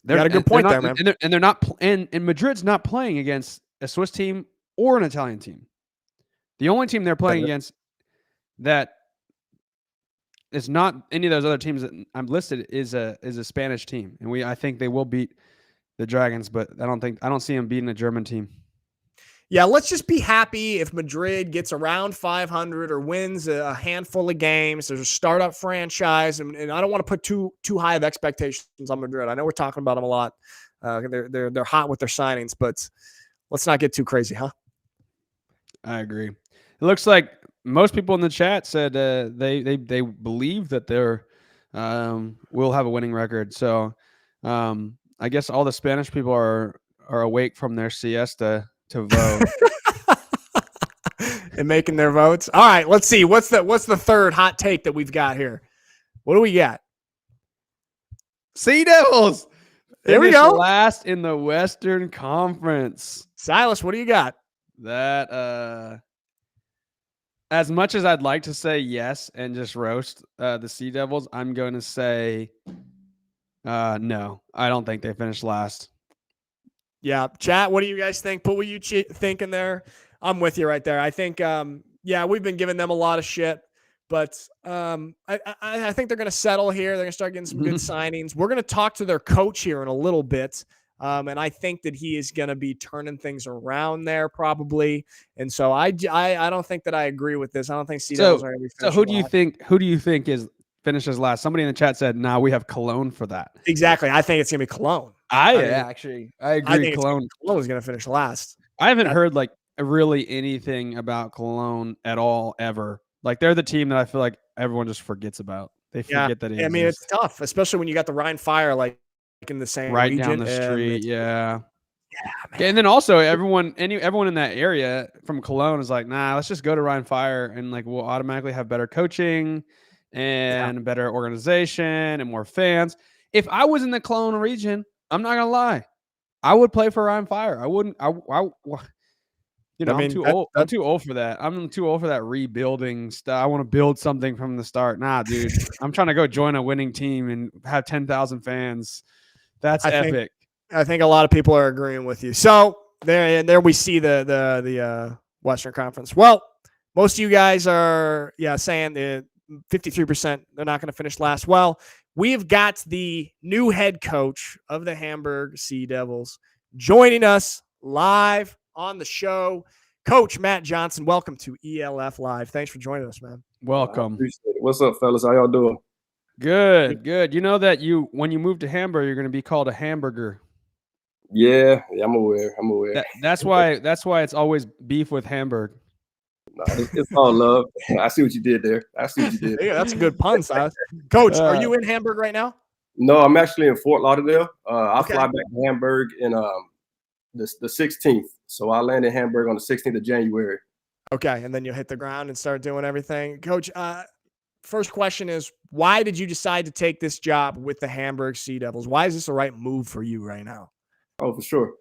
[SPEAKER 1] you got a good point there, man.
[SPEAKER 2] And they're not. And Madrid's not playing against a Swiss team or an Italian team. The only team they're playing against that is not any of those other teams that I'm listed is a Spanish team, and I think they will beat the Dragons, but I don't see them beating a German team.
[SPEAKER 1] Yeah, let's just be happy if Madrid gets around 500 or wins a handful of games. There's a startup franchise, and I don't want to put too high of expectations on Madrid. I know we're talking about them a lot. They're hot with their signings, but let's not get too crazy, huh?
[SPEAKER 2] I agree. It looks like most people in the chat said they believe that they're will have a winning record. So I guess all the Spanish people are awake from their siesta to vote
[SPEAKER 1] and making their votes. All right, let's see. What's the third hot take that we've got here? What do we got?
[SPEAKER 2] Sea Devils.
[SPEAKER 1] There we go.
[SPEAKER 2] Last in the Western Conference.
[SPEAKER 1] Silas, what do you got?
[SPEAKER 2] That as much as I'd like to say yes and just roast the Sea Devils, I'm going to say no. I don't think they finished last.
[SPEAKER 1] Yeah, chat, what do you guys think? Put what you think in there. I'm with you right there. I think, we've been giving them a lot of shit, but I think they're going to settle here. They're going to start getting some good signings. We're going to talk to their coach here in a little bit, and I think that he is going to be turning things around there probably. And so I don't think that I agree with this. I don't think Sea Devils are going to be finishing.
[SPEAKER 2] So who do you think finishes last? Somebody in the chat said, "Nah, we have Cologne for that."
[SPEAKER 1] Exactly. I think it's going to be Cologne.
[SPEAKER 2] I agree.
[SPEAKER 1] I think Cologne is going to finish last.
[SPEAKER 2] I haven't heard like really anything about Cologne at all ever. Like, they're the team that I feel like everyone just forgets about. They forget that.
[SPEAKER 1] I mean, it's tough, especially when you got the Rhine Fire like in the same
[SPEAKER 2] right
[SPEAKER 1] region,
[SPEAKER 2] down the street. Yeah,
[SPEAKER 1] man.
[SPEAKER 2] And then also everyone in that area from Cologne is like, nah, let's just go to Rhine Fire, and like we'll automatically have better coaching and better organization and more fans. If I was in the Cologne region, I'm not gonna lie, I would play for Rhine Fire. I wouldn't. You know,
[SPEAKER 1] I mean,
[SPEAKER 2] I'm too old. I'm too old for that. I'm too old for that rebuilding stuff. I want to build something from the start. Nah, dude. I'm trying to go join a winning team and have 10,000 fans. That's epic.
[SPEAKER 1] I think a lot of people are agreeing with you. So there we see the Western Conference. Well, most of you guys are saying that 53% they're not going to finish last. Well, we've got the new head coach of the Hamburg Sea Devils joining us live on the show. Coach Matt Johnson, welcome to ELF Live. Thanks for joining us, man.
[SPEAKER 2] Welcome.
[SPEAKER 5] Appreciate it. What's up, fellas? How y'all doing?
[SPEAKER 2] Good. You know that when you move to Hamburg, you're going to be called a hamburger.
[SPEAKER 5] Yeah, I'm aware.
[SPEAKER 2] That's why it's always beef with Hamburg.
[SPEAKER 5] Nah, it's all love. I see what you did there.
[SPEAKER 1] Yeah, that's a good pun, Silas. Coach, are you in Hamburg right now?
[SPEAKER 5] No, I'm actually in Fort Lauderdale. I'll
[SPEAKER 1] Okay.
[SPEAKER 5] fly back to Hamburg in the 16th. So I land in Hamburg on the 16th of January.
[SPEAKER 1] Okay, and then you'll hit the ground and start doing everything. Coach, first question is, why did you decide to take this job with the Hamburg Sea Devils? Why is this the right move for you right now?
[SPEAKER 5] Oh, for sure.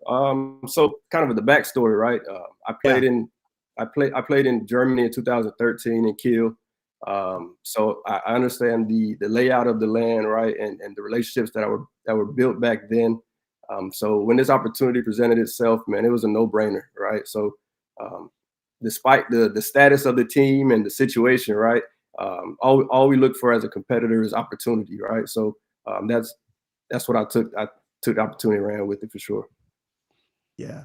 [SPEAKER 5] So kind of the backstory, right? I played in Germany in 2013 in Kiel. So I understand the layout of the land, right, and the relationships that were built back then. So when this opportunity presented itself, man, it was a no-brainer, right? So despite the status of the team and the situation, right, all we look for as a competitor is opportunity, right? So that's what I took. I took the opportunity and ran with it for sure.
[SPEAKER 1] Yeah,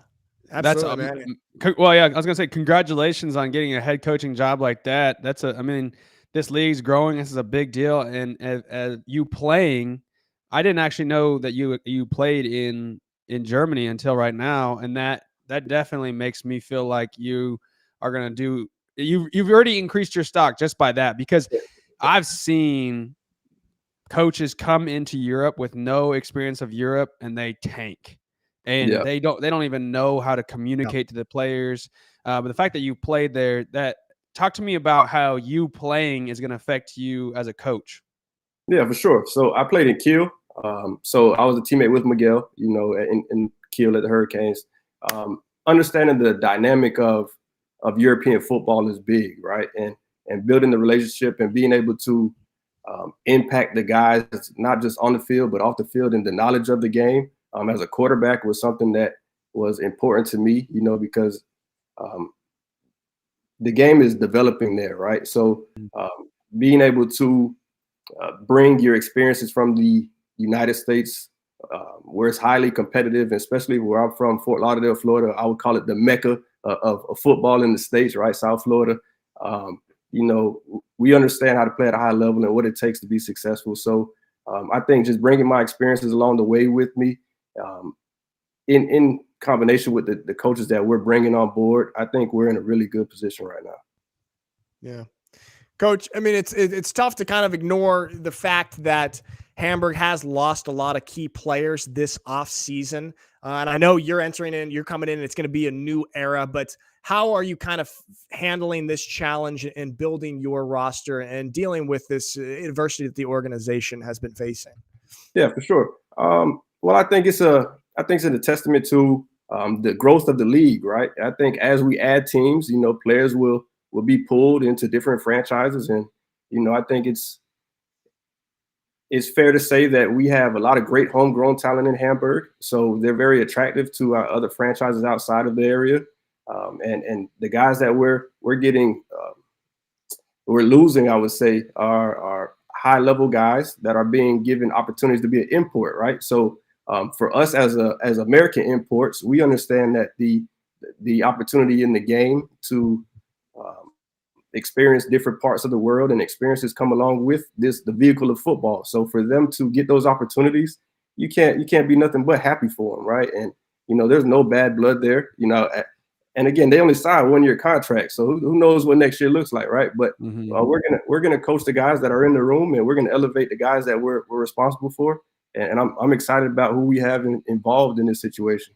[SPEAKER 1] absolutely, man.
[SPEAKER 2] Well, yeah, I was gonna say congratulations on getting a head coaching job like that. This league's growing. This is a big deal. And as you playing, I didn't actually know that you played in Germany until right now, and that definitely makes me feel like you are gonna do. You've already increased your stock just by that, because I've seen coaches come into Europe with no experience of Europe and they tank, and they don't even know how to communicate to the players. But the fact that you played there, talk to me about how you playing is going to affect you as a coach.
[SPEAKER 5] Yeah, for sure. So I played in Kiel. So I was a teammate with Miguel, in Kiel at the Hurricanes. Understanding the dynamic of European football is big, right? And building the relationship and being able to impact the guys, not just on the field, but off the field, and the knowledge of the game as a quarterback was something that was important to me, because the game is developing there, right? So being able to bring your experiences from the United States, where it's highly competitive, and especially where I'm from, Fort Lauderdale, Florida, I would call it the mecca of football in the States, right? South Florida. We understand how to play at a high level and what it takes to be successful. So I think just bringing my experiences along the way with me, in combination with the coaches that we're bringing on board, I think we're in a really good position right now.
[SPEAKER 1] Yeah. Coach, I mean, it's tough to kind of ignore the fact that Hamburg has lost a lot of key players this offseason. And I know you're coming in, and it's going to be a new era, but how are you kind of handling this challenge and building your roster and dealing with this adversity that the organization has been facing?
[SPEAKER 5] Yeah, for sure. Well, I think it's a testament to the growth of the league, right? I think as we add teams, players will be pulled into different franchises, and I think it's fair to say that we have a lot of great homegrown talent in Hamburg, so they're very attractive to our other franchises outside of the area. And the guys that we're getting, we're losing, I would say, are high level guys that are being given opportunities to be an import, right? So for us as American imports, we understand that the opportunity in the game to experience different parts of the world and experiences come along with the vehicle of football. So for them to get those opportunities, you can't be nothing but happy for them, right? And there's no bad blood there, and again, they only signed 1-year contracts, so who knows what next year looks like, right? But we're gonna coach the guys that are in the room, and we're gonna elevate the guys that we're responsible for. And I'm excited about who we have involved in this situation.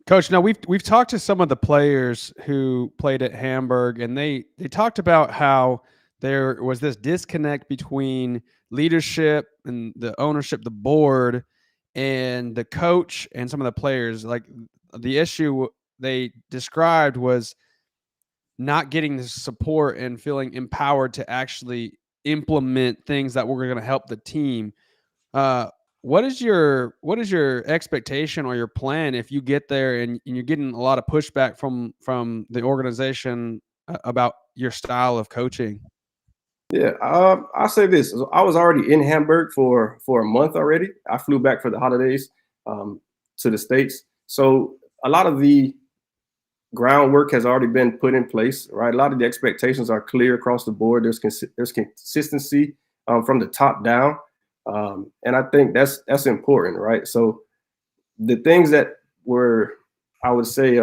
[SPEAKER 2] Coach, now we've talked to some of the players who played at Hamburg, and they talked about how there was this disconnect between leadership and the ownership, the board, and the coach and some of the players. Like the issue they described was not getting the support and feeling empowered to actually implement things that were going to help the team. What is your expectation or your plan if you get there and you're getting a lot of pushback from the organization about your style of coaching?
[SPEAKER 5] Yeah, I'll say this. I was already in Hamburg for a month already. I flew back for the holidays to the States. So a lot of the groundwork has already been put in place, right? A lot of the expectations are clear across the board. There's consistency from the top down. And I think that's important, right? So the things that were, I would say,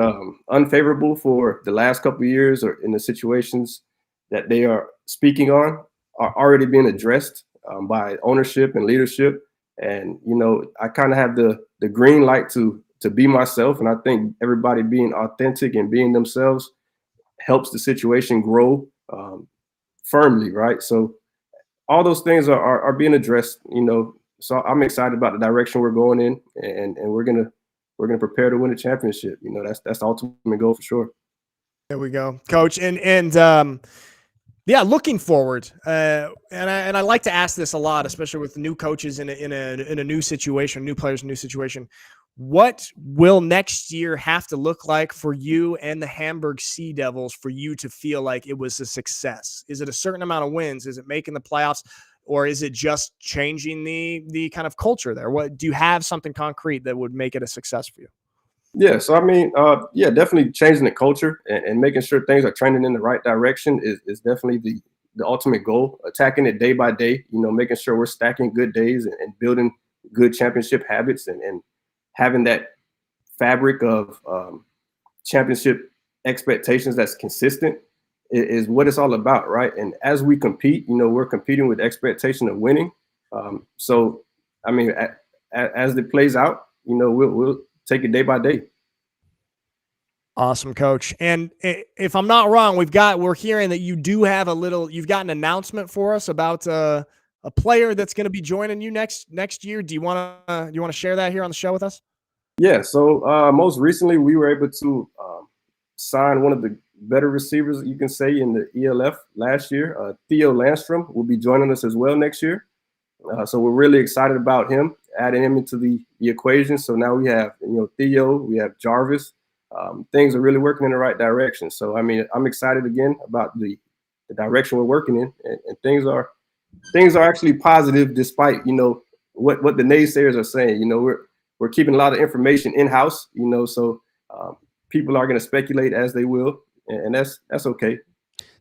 [SPEAKER 5] unfavorable for the last couple of years, or in the situations that they are speaking on, are already being addressed by ownership and leadership. And, you know, I kind of have the green light to be myself. And I think everybody being authentic and being themselves helps the situation grow firmly, right? So all those things are being addressed, you know. So I'm excited about the direction we're going in, and we're gonna prepare to win the championship. You know, that's the ultimate goal for sure.
[SPEAKER 1] There we go, Coach. And yeah, looking forward. And I like to ask this a lot, especially with new coaches in a new situation, new players in a new situation. What will next year have to look like for you and the Hamburg Sea Devils for you to feel like it was a success? Is it a certain amount of wins? Is it making the playoffs? Or is it just changing the kind of culture there? What do you have something concrete that would make it a success for you?
[SPEAKER 5] Yeah, so I mean, definitely changing the culture and making sure things are trending in the right direction is definitely the ultimate goal. Attacking it day by day, you know, making sure we're stacking good days and building good championship habits and having that fabric of championship expectations that's consistent is what it's all about, right? And as we compete, you know, we're competing with the expectation of winning. So, I mean, as it plays out, you know, we'll take it day by day.
[SPEAKER 1] Awesome, Coach. And if I'm not wrong, we're hearing that you've got an announcement for us about a player that's going to be joining you next year. Do you want to share that here on the show with us?
[SPEAKER 5] Yeah. So most recently we were able to sign one of the better receivers, you can say, in the ELF last year. Theo Landstrom will be joining us as well next year. So we're really excited about him, adding him into the equation. So now we have, you know, Theo, we have Jarvis. Things are really working in the right direction. So, I mean, I'm excited again about the direction we're working in, and things are actually positive despite, you know, what the naysayers are saying. You know, we're keeping a lot of information in-house, you know, so people are going to speculate as they will, and that's okay.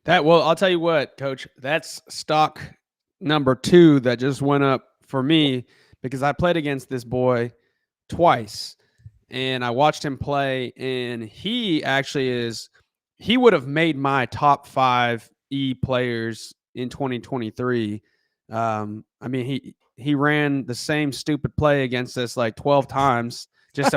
[SPEAKER 2] Well, I'll tell you what, Coach, that's stock number 2 that just went up for me, because I played against this boy twice and I watched him play, and he would have made my top 5 E players in 2023. I mean, he ran the same stupid play against us like 12 times, just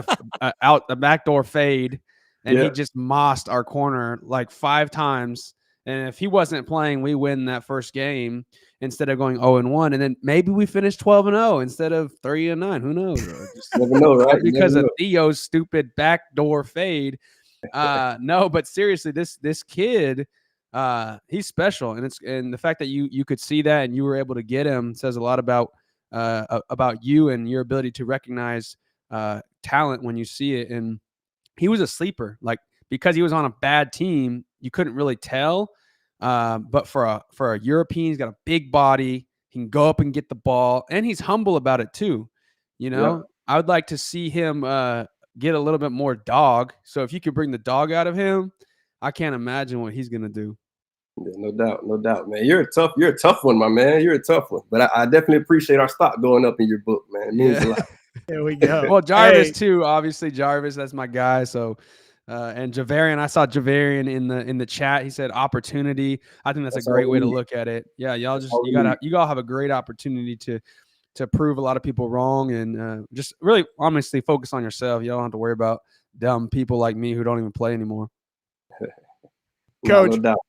[SPEAKER 2] out the backdoor fade. And he just mossed our corner like 5 times. And if he wasn't playing, we win that first game instead of going 0-1. And then maybe we finish 12-0 instead of 3-9. Who knows?
[SPEAKER 5] Never know, right?
[SPEAKER 2] Because of Theo's stupid backdoor fade. No, but seriously, this kid, he's special. And the fact that you could see that and you were able to get him says a lot about you and your ability to recognize talent when you see it. And he was a sleeper, like, because he was on a bad team, you couldn't really tell. But for a European, he's got a big body. He can go up and get the ball, and he's humble about it too. You know, I would like to see him get a little bit more dog. So if you could bring the dog out of him, I can't imagine what he's gonna do.
[SPEAKER 5] Yeah, no doubt, man. You're a tough one, my man. You're a tough one. But I definitely appreciate our stock going up in your book, man. It means a lot.
[SPEAKER 1] There we go.
[SPEAKER 2] Well, Jarvis too, obviously. Jarvis, that's my guy. So, and Javarian, I saw Javarian in the chat. He said opportunity. I think that's a great way to look at it. Yeah, y'all you all have a great opportunity to prove a lot of people wrong, and just really honestly focus on yourself. You don't have to worry about dumb people like me who don't even play anymore.
[SPEAKER 1] Coach,
[SPEAKER 5] no doubt.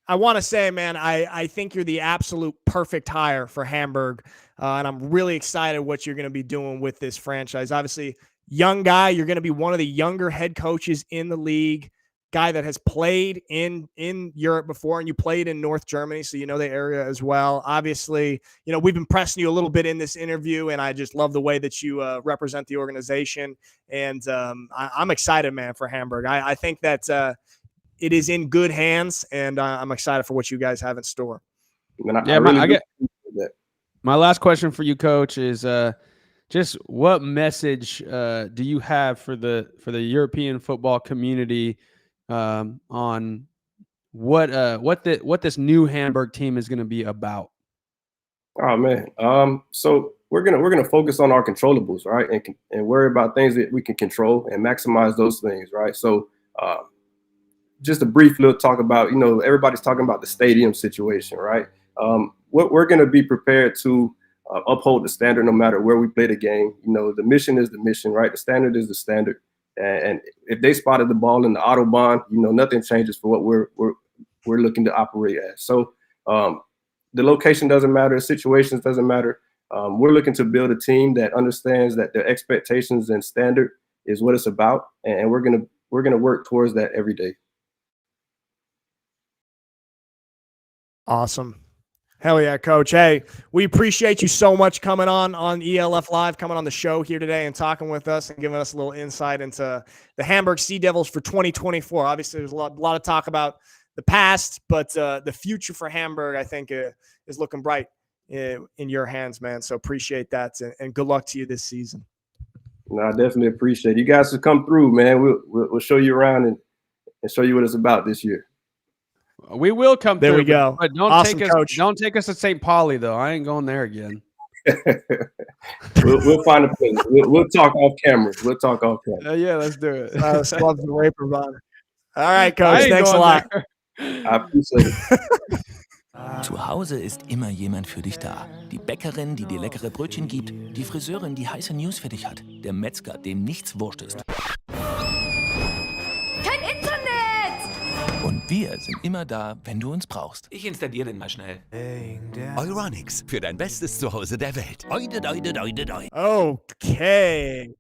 [SPEAKER 1] I want to say, man, I think you're the absolute perfect hire for Hamburg, and I'm really excited what you're going to be doing with this franchise. Obviously, young guy. You're going to be one of the younger head coaches in the league, guy that has played in Europe before, and you played in North Germany, so you know the area as well. Obviously, you know, we've been pressing you a little bit in this interview, and I just love the way that you represent the organization. And I'm excited, man, for Hamburg. I think that it is in good hands, and I'm excited for what you guys have in store.
[SPEAKER 2] My last question for you, Coach, is just what message do you have for the European football community on what this new Hamburg team is going to be about?
[SPEAKER 5] Oh man, so we're gonna focus on our controllables, right, and worry about things that we can control and maximize those things, right? So just a brief little talk about, you know, everybody's talking about the stadium situation, right? We're going to be prepared to uphold the standard no matter where we play the game. You know, the mission is the mission, right? The standard is the standard. And if they spotted the ball in the Autobahn, you know, nothing changes for what we're looking to operate as. So the location doesn't matter, the situations doesn't matter. We're looking to build a team that understands that their expectations and standard is what it's about, and we're gonna work towards that every day.
[SPEAKER 1] Awesome. Hell yeah, Coach. Hey, we appreciate you so much coming on ELF Live, coming on the show here today and talking with us and giving us a little insight into the Hamburg Sea Devils for 2024. Obviously, there's a lot of talk about the past, but the future for Hamburg, I think, is looking bright in your hands, man. So appreciate that, and good luck to you this season.
[SPEAKER 5] No, I definitely appreciate it. You guys should come through, man. We'll show you around and show you what it's about this year.
[SPEAKER 2] We will come
[SPEAKER 1] there
[SPEAKER 2] through.
[SPEAKER 1] We go.
[SPEAKER 2] But don't
[SPEAKER 1] awesome,
[SPEAKER 2] take us,
[SPEAKER 1] Coach.
[SPEAKER 2] Don't take us to St. Pauli, though. I ain't going there again.
[SPEAKER 5] we'll find a place. We'll talk off camera.
[SPEAKER 2] Yeah, let's do it.
[SPEAKER 1] Loves the raper bond. All right, Coach. Thanks a lot.
[SPEAKER 5] I appreciate it.
[SPEAKER 4] Zu Hause ist immer jemand für dich da. Die Bäckerin, die dir leckere Brötchen gibt. Die Friseurin, die heiße News für dich hat. Der Metzger, dem nichts wurscht ist.
[SPEAKER 6] Kein Internet!
[SPEAKER 4] Und wir sind immer da, wenn du uns brauchst.
[SPEAKER 7] Ich installiere den mal schnell. Euronics, für dein bestes Zuhause der Welt.
[SPEAKER 1] Okay.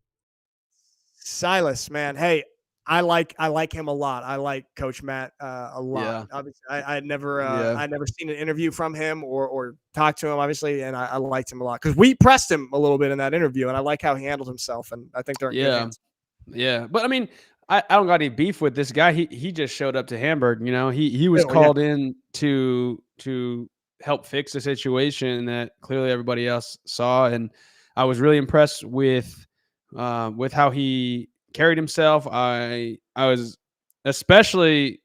[SPEAKER 1] Silas, man. Hey, I like him a lot. I like Coach Matt a lot.
[SPEAKER 2] Yeah.
[SPEAKER 1] Obviously, I'd never seen an interview from him or talked to him, obviously, and I liked him a lot because we pressed him a little bit in that interview, and I like how he handled himself, and I think they're in good hands.
[SPEAKER 2] Yeah. But I mean, I don't got any beef with this guy. He just showed up to Hamburg. You know, he was called in to help fix a situation that clearly everybody else saw, and I was really impressed with how he carried himself. I was especially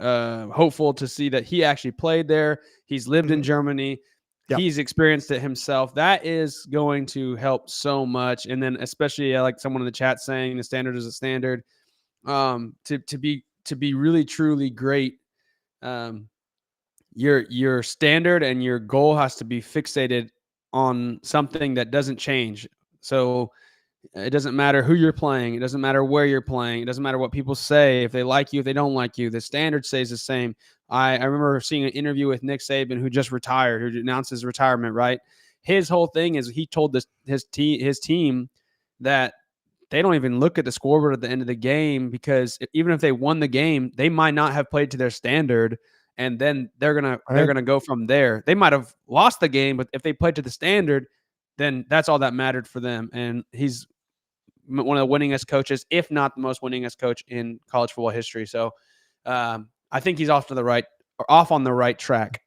[SPEAKER 2] hopeful to see that he actually played there. He's lived in Germany. Yep. He's experienced it himself. That is going to help so much. And then especially like someone in the chat saying the standard is a standard. To be really truly great, your standard and your goal has to be fixated on something that doesn't change. So it doesn't matter who you're playing. It doesn't matter where you're playing. It doesn't matter what people say. If they like you, if they don't like you, the standard stays the same. I remember seeing an interview with Nick Saban, who just retired, who announced his retirement, right? His whole thing is he told his team that they don't even look at the scoreboard at the end of the game, because even if they won the game, they might not have played to their standard, and then they're gonna go from there. They might have lost the game, but if they played to the standard, then that's all that mattered for them. And he's one of the winningest coaches, if not the most winningest coach in college football history. So I think he's off on the right track.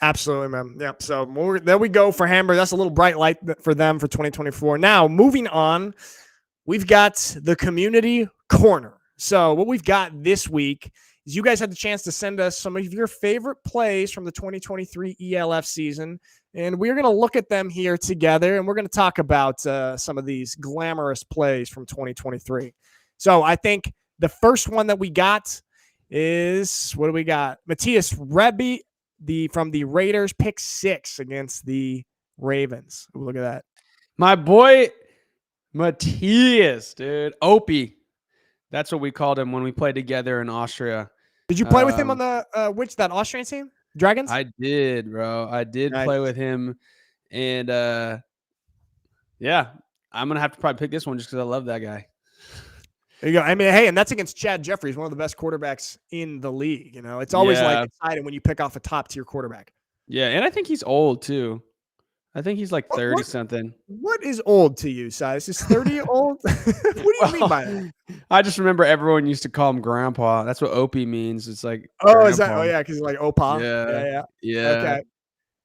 [SPEAKER 1] Absolutely, man. Yep. So there we go for Hamburg. That's a little bright light for them for 2024. Now, moving on, we've got the community corner. So what we've got this week is you guys had the chance to send us some of your favorite plays from the 2023 ELF season, and we're going to look at them here together, and we're going to talk about some of these glamorous plays from 2023. So I think the first one that we got is, what do we got? Matthias Rebbe, from the Raiders, pick 6 against the Ravens. Ooh, look at that.
[SPEAKER 2] My boy Matthias, dude. Opie. That's what we called him when we played together in Austria.
[SPEAKER 1] Did you play with him on that Austrian team? Dragons?
[SPEAKER 2] I did, bro. I did play with him. And yeah, I'm gonna have to probably pick this one just because I love that guy.
[SPEAKER 1] There you go. I mean, hey, and that's against Chad Jeffries, one of the best quarterbacks in the league. You know, it's always like exciting when you pick off a top tier quarterback.
[SPEAKER 2] Yeah, and I think he's old too. I think he's like 30 something.
[SPEAKER 1] What is old to you, Silas? Is 30 old? What do you mean by that?
[SPEAKER 2] I just remember everyone used to call him Grandpa. That's what Opie means. It's like
[SPEAKER 1] is that? Oh yeah, because like Opa.
[SPEAKER 2] Yeah.
[SPEAKER 1] Okay.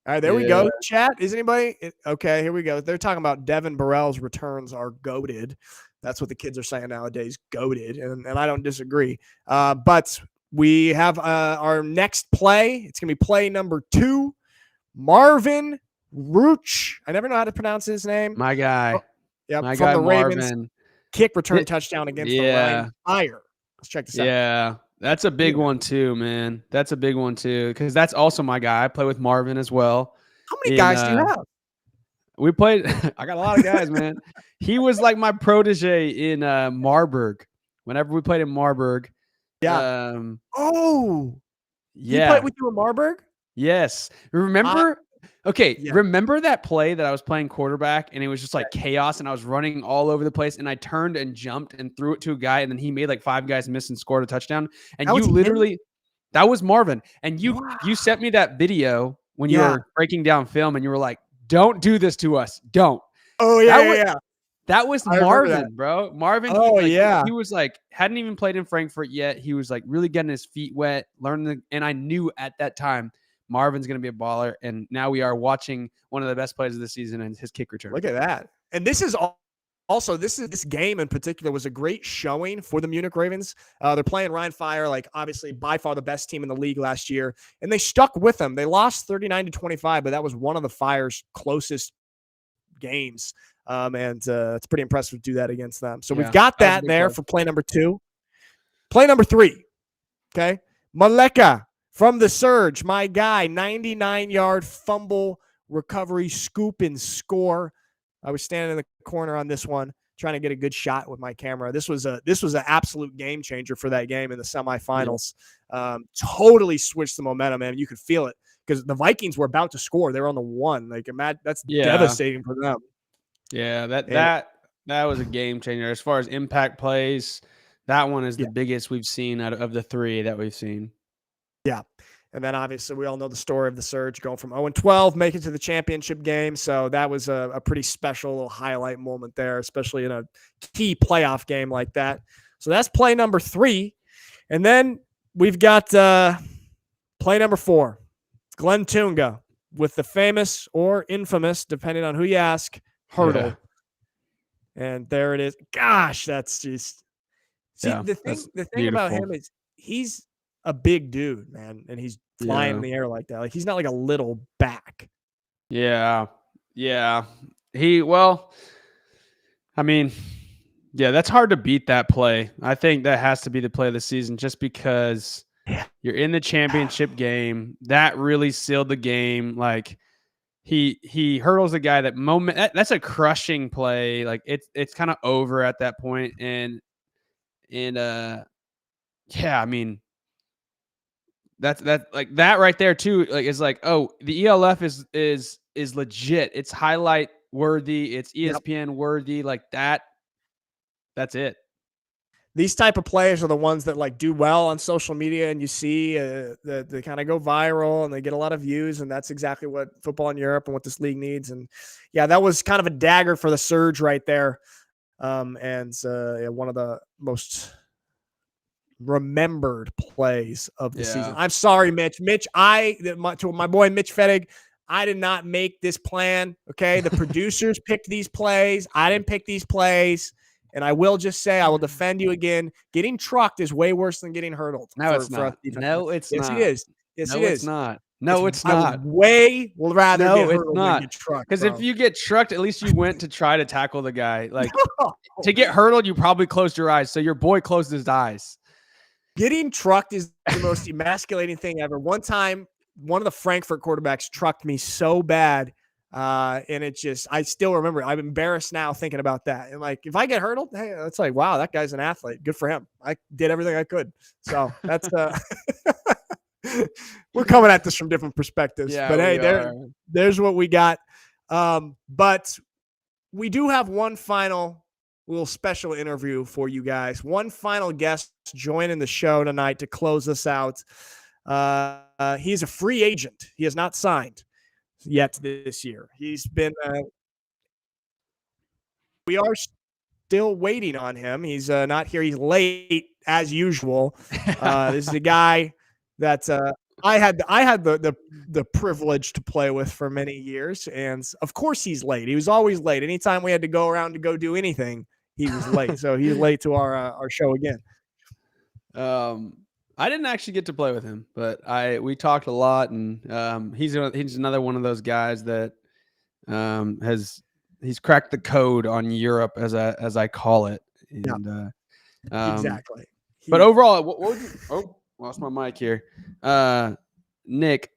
[SPEAKER 1] All right, there we go. Chat. Is anybody okay? Here we go. They're talking about Devin Burrell's returns are goated. That's what the kids are saying nowadays, goated, and I don't disagree. But we have our next play. It's gonna be play number 2. Marvin Rooch. I never know how to pronounce his name.
[SPEAKER 2] My guy.
[SPEAKER 1] Yep,
[SPEAKER 2] My
[SPEAKER 1] from
[SPEAKER 2] guy
[SPEAKER 1] the Ravens.
[SPEAKER 2] Marvin.
[SPEAKER 1] Kick return touchdown against the Ryan Fire. Let's check this out.
[SPEAKER 2] Yeah, that's a big one too, man. That's a big one too, because that's also my guy. I play with Marvin as well.
[SPEAKER 1] How many guys do you have?
[SPEAKER 2] We played. I got a lot of guys, man. He was like my protege in Marburg. Whenever we played in Marburg.
[SPEAKER 1] Yeah.
[SPEAKER 2] Yeah.
[SPEAKER 1] He played with you in Marburg?
[SPEAKER 2] Yes. Remember? Remember that play that I was playing quarterback and it was just like chaos and I was running all over the place and I turned and jumped and threw it to a guy and then he made like 5 guys miss and scored a touchdown. And that was Marvin. And you sent me that video when you were breaking down film and you were like, "Don't do this to us. Don't."
[SPEAKER 1] Oh yeah.
[SPEAKER 2] That was Marvin, bro. Marvin. He was like, hadn't even played in Frankfurt yet. He was like really getting his feet wet, and I knew at that time Marvin's going to be a baller. And now we are watching one of the best plays of the season and his kick return.
[SPEAKER 1] Look at that. And this is also, this game in particular was a great showing for the Munich Ravens. They're playing Ryan Fire, like obviously by far the best team in the league last year. And they stuck with them. They lost 39-25, but that was one of the Fire's closest games. It's pretty impressive to do that against them. So we've got that there for play number 2. Play number 3. Okay. Maleka from the Surge, my guy, 99-yard fumble recovery, scoop and score. I was standing in the corner on this one, trying to get a good shot with my camera. This was an absolute game changer for that game in the semifinals. Totally switched the momentum, man. You could feel it because the Vikings were about to score. They were on the 1. Like, that's devastating for them.
[SPEAKER 2] Yeah, that was a game changer as far as impact plays. That one is the biggest we've seen out of the 3 that we've seen.
[SPEAKER 1] Yeah. And then obviously we all know the story of the Surge going from 0-12, making it to the championship game. So that was a pretty special little highlight moment there, especially in a key playoff game like that. So that's play number 3. And then we've got play number 4. Glenn Tunga with the famous or infamous, depending on who you ask, hurdle. Yeah. And there it is. Gosh, that's just the thing about him is he's a big dude, man, and he's flying in the air like that. Like he's not like a little back.
[SPEAKER 2] Yeah. That's hard to beat that play. I think that has to be the play of the season just because you're in the championship game. That really sealed the game. Like he hurdles the guy that moment. That's a crushing play. Like it's kind of over at that point. That's like that right there too. Like it's like, oh, the ELF is legit. It's highlight worthy. It's ESPN worthy. Like that. That's it.
[SPEAKER 1] These type of players are the ones that like do well on social media, and you see that they kind of go viral and they get a lot of views, and that's exactly what football in Europe and what this league needs. And that was kind of a dagger for the Surge right there, one of the most remembered plays of the season. I'm sorry, Mitch. To my boy Mitch Fettig, I did not make this plan. Okay, the producers picked these plays. I didn't pick these plays. And I will just say, I will defend you again. Getting trucked is way worse than getting hurdled.
[SPEAKER 2] No, it's not. No, it's not.
[SPEAKER 1] Yes, it is. Yes, it is.
[SPEAKER 2] It's not. No, it's not.
[SPEAKER 1] I would rather get hurdled than get trucked.
[SPEAKER 2] Because if you get trucked, at least you went to try to tackle the guy. Like to get hurdled, you probably closed your eyes. So your boy closed his eyes. Getting trucked is the most emasculating thing ever. One time, one of the Frankfurt quarterbacks trucked me so bad. And it just, I still remember, I'm embarrassed now thinking about that. And like, if I get hurdled, hey, it's like, wow, that guy's an athlete. Good for him. I did everything I could. So that's, we're coming at this from different perspectives, but hey, there's what we got. But
[SPEAKER 1] we do have one final little special interview for you guys. One final guest joining the show tonight to close us out. He's a free agent. He has not signed yet this year. He's been. We are still waiting on him. He's not here. He's late as usual. This is a guy that I had the privilege to play with for many years, and of course he's late. He was always late. Anytime we had to go around to go do anything, he was late. So he's late to our show again.
[SPEAKER 2] I didn't actually get to play with him, but we talked a lot, and he's another one of those guys that he's cracked the code on Europe, as I call it. And,
[SPEAKER 1] exactly.
[SPEAKER 2] But overall, what would you? Lost my mic here. Nick,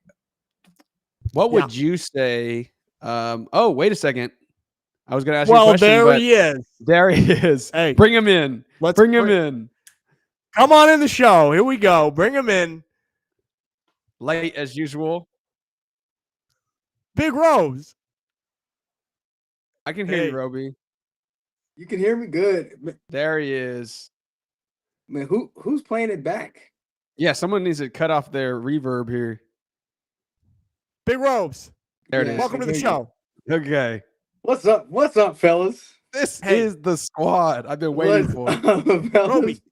[SPEAKER 2] what would you say? Oh, wait a second. I was going to ask you a question.
[SPEAKER 1] Well, there he is.
[SPEAKER 2] There he is.
[SPEAKER 1] Hey,
[SPEAKER 2] bring him in. Let's bring him in.
[SPEAKER 1] Come on in the show. Here we go. Bring him in.
[SPEAKER 2] Late as usual.
[SPEAKER 1] Big Rose.
[SPEAKER 2] I can hear you, Roby.
[SPEAKER 8] You can hear me good.
[SPEAKER 2] There he is.
[SPEAKER 8] Man, who's playing it back?
[SPEAKER 2] Yeah, someone needs to cut off their reverb here.
[SPEAKER 1] Big Rose.
[SPEAKER 2] There it is.
[SPEAKER 1] Welcome to the show.
[SPEAKER 2] Okay.
[SPEAKER 8] What's up? What's up, fellas?
[SPEAKER 2] This is the squad I've been waiting for.
[SPEAKER 1] Roby,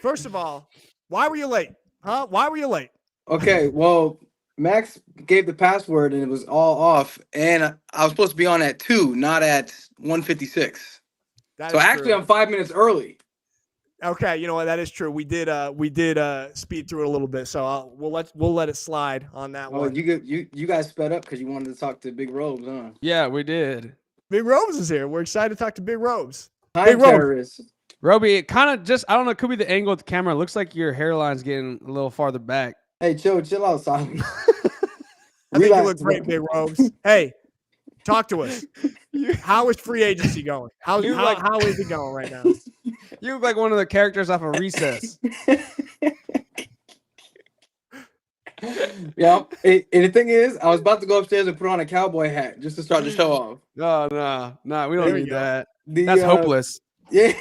[SPEAKER 1] first of all, why were you late? Huh? Why were you late?
[SPEAKER 8] Okay, well, Max gave the password and it was all off, and I was supposed to be on at 2, not at 1:56. So actually, I'm 5 minutes early.
[SPEAKER 1] Okay, you know what? That is true. We did speed through it a little bit, so we'll let it slide on that one.
[SPEAKER 8] You guys sped up because you wanted to talk to Big Robes, huh?
[SPEAKER 2] Yeah, we did.
[SPEAKER 1] Big Robes is here. We're excited to talk to Big Robes.
[SPEAKER 8] Big Robes.
[SPEAKER 2] Roby, it kind of just, I don't know, it could be the angle of the camera. It looks like your hairline's getting a little farther back.
[SPEAKER 8] Hey, chill out, Silas.
[SPEAKER 1] I think you look great, Big Robes. Hey, talk to us. How is free agency going? How is it going right now?
[SPEAKER 2] You look like one of the characters off of Recess.
[SPEAKER 8] Yeah. And the thing is, I was about to go upstairs and put on a cowboy hat just to start the show off.
[SPEAKER 2] No, we don't need that.
[SPEAKER 8] That's
[SPEAKER 2] hopeless.
[SPEAKER 8] Yeah.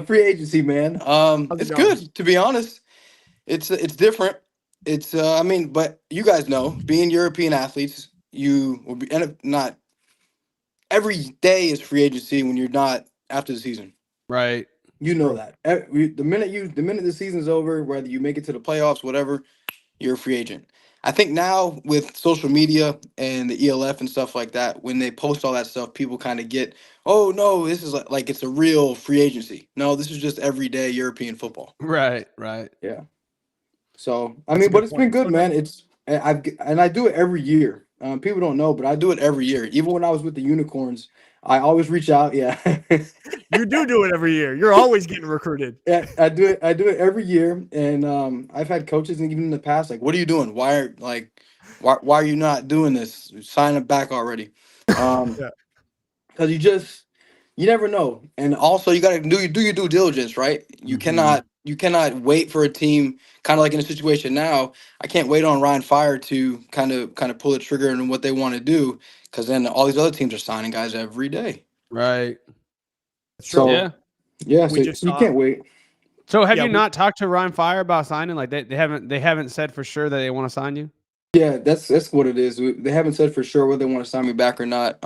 [SPEAKER 8] Free agency, man. It's good, to be honest. It's different. It's but you guys know, being European athletes, you will be not every day is free agency when you're not after the season.
[SPEAKER 2] Right.
[SPEAKER 8] You know that. The minute the season's over, whether you make it to the playoffs, whatever, you're a free agent. I think now with social media and the ELF and stuff like that, when they post all that stuff, people kind of get, oh no, this is like it's a real free agency. No, this is just everyday European football.
[SPEAKER 2] Right.
[SPEAKER 8] Yeah. So but it's been good, man. I do it every year. People don't know, but I do it every year. Even when I was with the Unicorns, I always reach out. Yeah.
[SPEAKER 1] You do it every year. You're always getting recruited.
[SPEAKER 8] Yeah, I do it every year. And I've had coaches, and even in the past, like, what are you doing? Why are you not doing this? Sign it back already. Because you never know. And also you gotta do your due diligence, right? You cannot wait for a team, kind of like in a situation now. I can't wait on Ryan Fire to kind of pull the trigger on what they want to do, because then all these other teams are signing guys every day.
[SPEAKER 2] Right.
[SPEAKER 8] So yeah, so you can't wait.
[SPEAKER 2] So have you not talked to Ryan Fire about signing? Like they haven't said for sure that they want to sign you?
[SPEAKER 8] Yeah, that's what it is. They haven't said for sure whether they want to sign me back or not.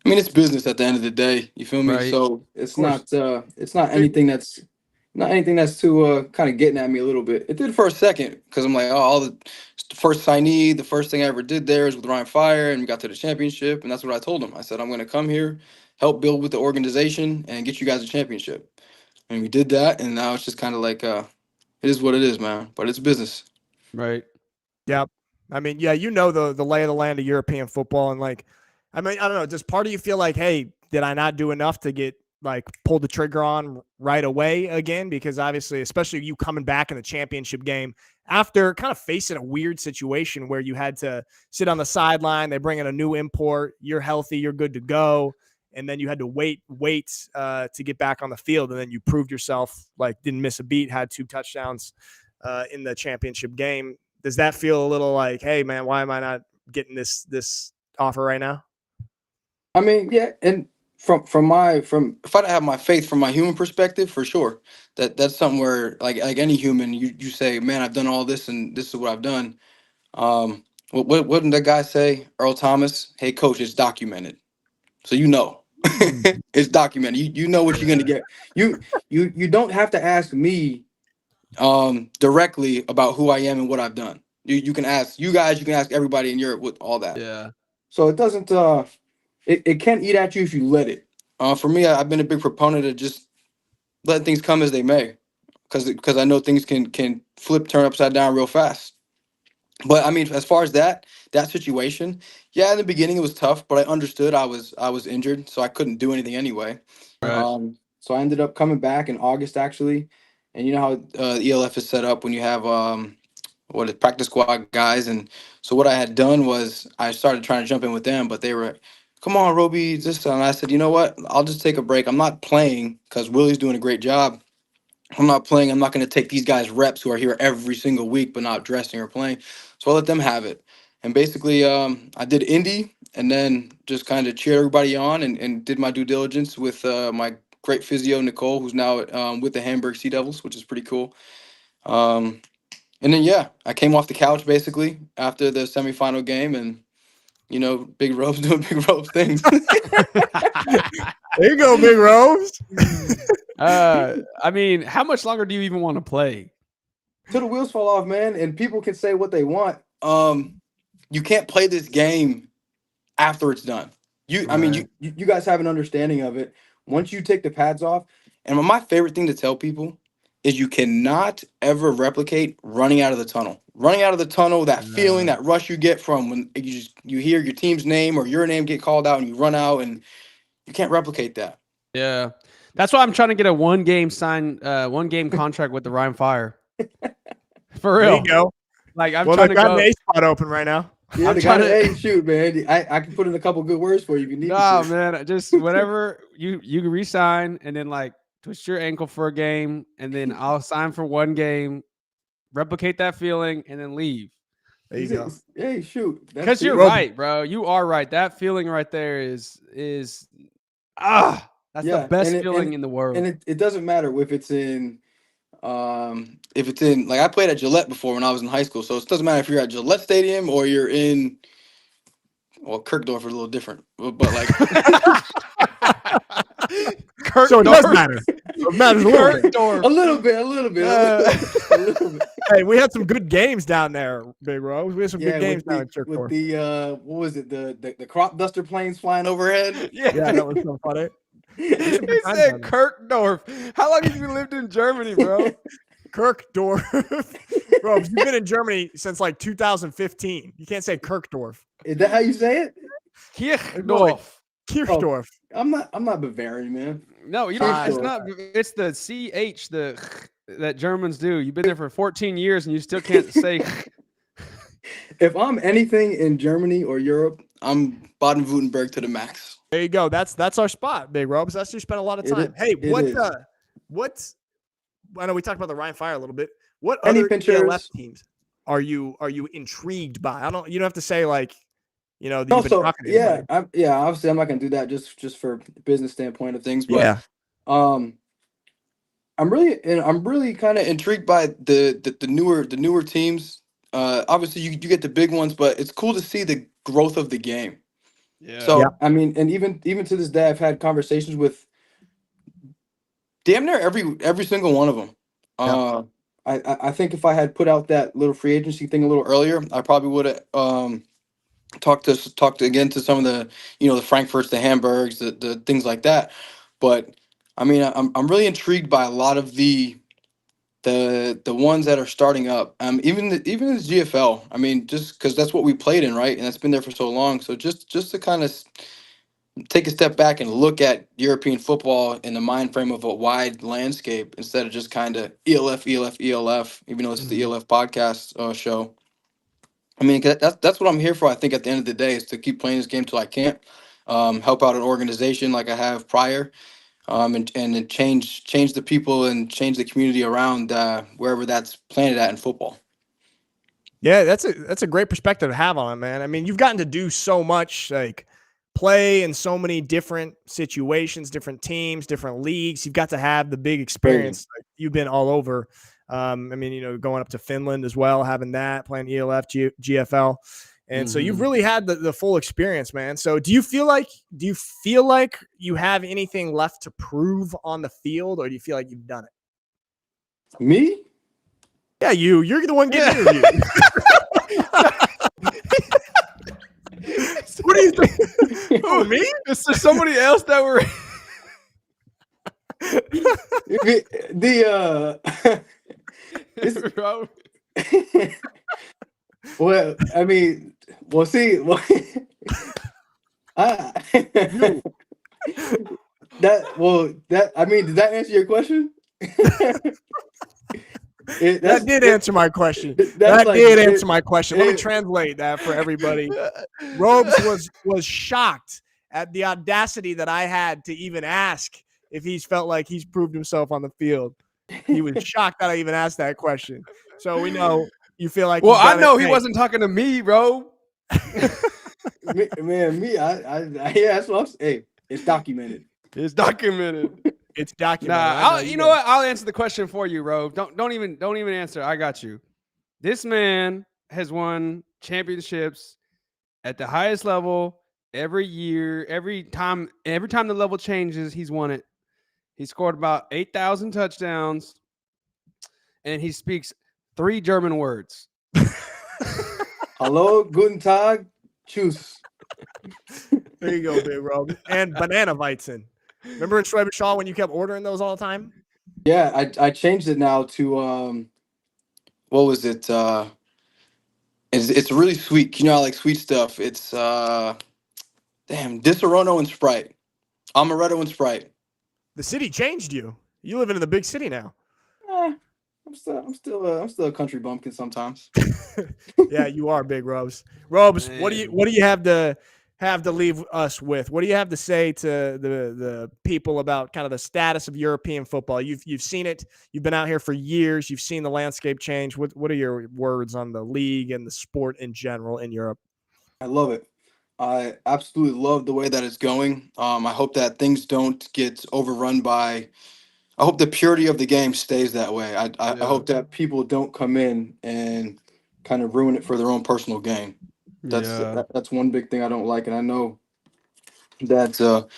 [SPEAKER 8] It's business at the end of the day. You feel me? Right. So it's not anything that's too kind of getting at me a little bit. It did for a second, because I'm like, the first signee, the first thing I ever did there is with Ryan Fire, and we got to the championship, and that's what I told him. I said, I'm going to come here, help build with the organization, and get you guys a championship. And we did that, and now it's just kind of like, it is what it is, man. But it's business.
[SPEAKER 2] Right.
[SPEAKER 1] Yep. I mean, yeah, you know the lay of the land of European football, and I don't know, does part of you feel like, hey, did I not do enough to get pull the trigger on right away again? Because obviously, especially you coming back in the championship game after kind of facing a weird situation where you had to sit on the sideline, they bring in a new import, you're healthy, you're good to go, and then you had to wait to get back on the field, and then you proved yourself, didn't miss a beat, had 2 touchdowns in the championship game. Does that feel a little like, hey man, why am I not getting this offer right now?
[SPEAKER 8] I mean, yeah, and from if I have my faith from my human perspective, for sure, that's something where like any human, you say, man, I've done all this and this is what I've done. What did that guy say? Earl Thomas. Hey, coach, it's documented, so you know. It's documented. You know what you're gonna get. You don't have to ask me directly about who I am and what I've done. You can ask you guys, you can ask everybody in Europe with all that.
[SPEAKER 2] Yeah.
[SPEAKER 8] So it doesn't it can eat at you if you let it. For me, I've been a big proponent of just letting things come as they may, because I know things can turn upside down real fast. But I mean, as far as that situation, yeah, in the beginning it was tough, but I understood I was injured, so I couldn't do anything anyway.
[SPEAKER 2] Right.
[SPEAKER 8] So I ended up coming back in August actually, and you know how ELF is set up when you have what is practice squad guys, and so what I had done was I started trying to jump in with them, but they were, come on, Roby, this, and I said, you know what, I'll just take a break. I'm not playing because Willie's doing a great job. I'm not playing. I'm not going to take these guys reps who are here every single week but not dressing or playing. So I let them have it. And basically, I did indie and then just kind of cheered everybody on and did my due diligence with my great physio, Nicole, who's now with the Hamburg Sea Devils, which is pretty cool. And then, yeah, I came off the couch basically after the semifinal game and, you know, Big Robes doing Big Robes things.
[SPEAKER 1] There you go, Big Robes.
[SPEAKER 2] I mean, how much longer do you even want to play?
[SPEAKER 8] Till the wheels fall off, man, and people can say what they want. You can't play this game after it's done. I mean, you guys have an understanding of it. Once you take the pads off, and my favorite thing to tell people is you cannot ever replicate running out of the tunnel. Running out of the tunnel, that feeling, that rush you get from when you hear your team's name or your name get called out and you run out, and you can't replicate that.
[SPEAKER 2] Yeah. That's why I'm trying to get a one game contract with the Rhine Fire. For real.
[SPEAKER 1] There you go.
[SPEAKER 2] Like I'm
[SPEAKER 1] Well,
[SPEAKER 2] trying
[SPEAKER 1] they
[SPEAKER 2] to
[SPEAKER 1] got
[SPEAKER 2] go.
[SPEAKER 1] an A spot open right now.
[SPEAKER 8] Yeah,
[SPEAKER 2] I'm
[SPEAKER 8] the
[SPEAKER 2] trying
[SPEAKER 8] guy,
[SPEAKER 2] to-
[SPEAKER 8] hey, shoot, man. I can put in a couple good words for you if you need
[SPEAKER 2] No,
[SPEAKER 8] to.
[SPEAKER 2] man. Just whenever you can resign and then like twist your ankle for a game, and then I'll sign for one game, replicate that feeling, and then leave.
[SPEAKER 1] There you go.
[SPEAKER 8] Hey, shoot.
[SPEAKER 2] Because you're
[SPEAKER 1] Roby.
[SPEAKER 2] right, bro. You are right. That feeling right there is that's the best feeling in the world.
[SPEAKER 8] And it doesn't matter if it's in like I played at Gillette before when I was in high school, so it doesn't matter if you're at Gillette Stadium or you're in Kirkdorf is a little different, but like
[SPEAKER 1] So it does matter. It matters a little bit.
[SPEAKER 8] a little bit. A little bit.
[SPEAKER 1] Hey, we had some good games down there, Big Rose. We had some good
[SPEAKER 8] Yeah,
[SPEAKER 1] games
[SPEAKER 8] with
[SPEAKER 1] down in
[SPEAKER 8] the,
[SPEAKER 1] Kirkdorf.
[SPEAKER 8] with the what was it, the crop duster planes flying overhead?
[SPEAKER 1] Yeah, that was so funny.
[SPEAKER 2] He said Kirkdorf. How long have you lived in Germany, bro?
[SPEAKER 1] Kirkdorf. Bro, you've been in Germany since like 2015. You can't say Kirkdorf.
[SPEAKER 8] Is that how you say it?
[SPEAKER 2] Kirchdorf.
[SPEAKER 1] Kirchdorf.
[SPEAKER 8] I'm not Bavarian, man.
[SPEAKER 2] No, you don't. It's not. It's the CH that Germans do. You've been there for 14 years and you still can't say.
[SPEAKER 8] If I'm anything in Germany or Europe, I'm Baden-Württemberg to the max.
[SPEAKER 1] There you go. That's our spot, Big Robes. That's where you spend a lot of time. Hey, what's I know we talked about the Rhine Fire a little bit. What other ELF teams are you intrigued by? You don't have to say like, you know, you've been talking to
[SPEAKER 8] anybody. Obviously I'm not gonna do that just for business standpoint of things. But
[SPEAKER 1] yeah.
[SPEAKER 8] I'm really kind of intrigued by the newer teams. Obviously you get the big ones, but it's cool to see the growth of the game.
[SPEAKER 2] Yeah.
[SPEAKER 8] So I mean, and even to this day, I've had conversations with damn near every single one of them. I think if I had put out that little free agency thing a little earlier, I probably would have talked again to some of the, you know, the Frankfurts, the Hamburgs, the things like that. But I mean, I'm really intrigued by a lot of the ones that are starting up. Even the GFL. I mean, just because that's what we played in, right? And that's been there for so long. So just to kind of take a step back and look at European football in the mind frame of a wide landscape instead of just kind of ELF, even though it's the ELF podcast show. I mean, that's what I'm here for. I think at the end of the day is to keep playing this game till I can't, help out an organization like I have prior, and then change the people and change the community around wherever that's planted at in football.
[SPEAKER 1] Yeah, that's a great perspective to have on it, man. I mean, you've gotten to do so much, like play in so many different situations, different teams, different leagues. You've got to have the big experience. Like, you've been all over. I mean, going up to Finland as well, having that, playing ELF, GFL. And so you've really had the full experience, man. So do you feel like you have anything left to prove on the field, or do you feel like you've done it?
[SPEAKER 8] Me?
[SPEAKER 1] Yeah, you're the one getting interviewed. What do you think?
[SPEAKER 2] Oh, me? Is there somebody else that we're
[SPEAKER 8] well, I mean, we'll see. I mean, did that answer your question?
[SPEAKER 1] That did answer my question. That did answer my question. Let me translate that for everybody. Robes was shocked at the audacity that I had to even ask if he's felt like he's proved himself on the field. He was shocked that I even asked that question. So we know you feel like.
[SPEAKER 2] Well, I know he wasn't talking to me, bro.
[SPEAKER 8] Man, that's what I'm saying. Hey, it's documented.
[SPEAKER 2] It's documented.
[SPEAKER 1] It's documented.
[SPEAKER 2] Nah, you know what? I'll answer the question for you, Rob. Don't even answer. I got you. This man has won championships at the highest level every year. Every time the level changes, he's won it. He scored about 8,000 touchdowns, and he speaks 3 German words.
[SPEAKER 8] Hello, guten Tag, tschüss.
[SPEAKER 1] There you go, Big Rob. And banana Weizen. Remember in Schwäbisch Hall when you kept ordering those all the time?
[SPEAKER 8] Yeah, I changed it now to what was it? It's really sweet. You know, I like sweet stuff. It's Disaronno and Sprite. Amaretto and Sprite.
[SPEAKER 1] The city changed you. You live in the big city now.
[SPEAKER 8] I'm still a country bumpkin sometimes.
[SPEAKER 1] Yeah, you are, Big Robes. Robes, what do you have to leave us with? What do you have to say to the people about kind of the status of European football? You've seen it. You've been out here for years. You've seen the landscape change. What are your words on the league and the sport in general in Europe?
[SPEAKER 8] I love it. I absolutely love the way that it's going. I hope that things don't get overrun by. I hope the purity of the game stays that way. I hope that people don't come in and kind of ruin it for their own personal gain. That's one big thing I don't like, and I know that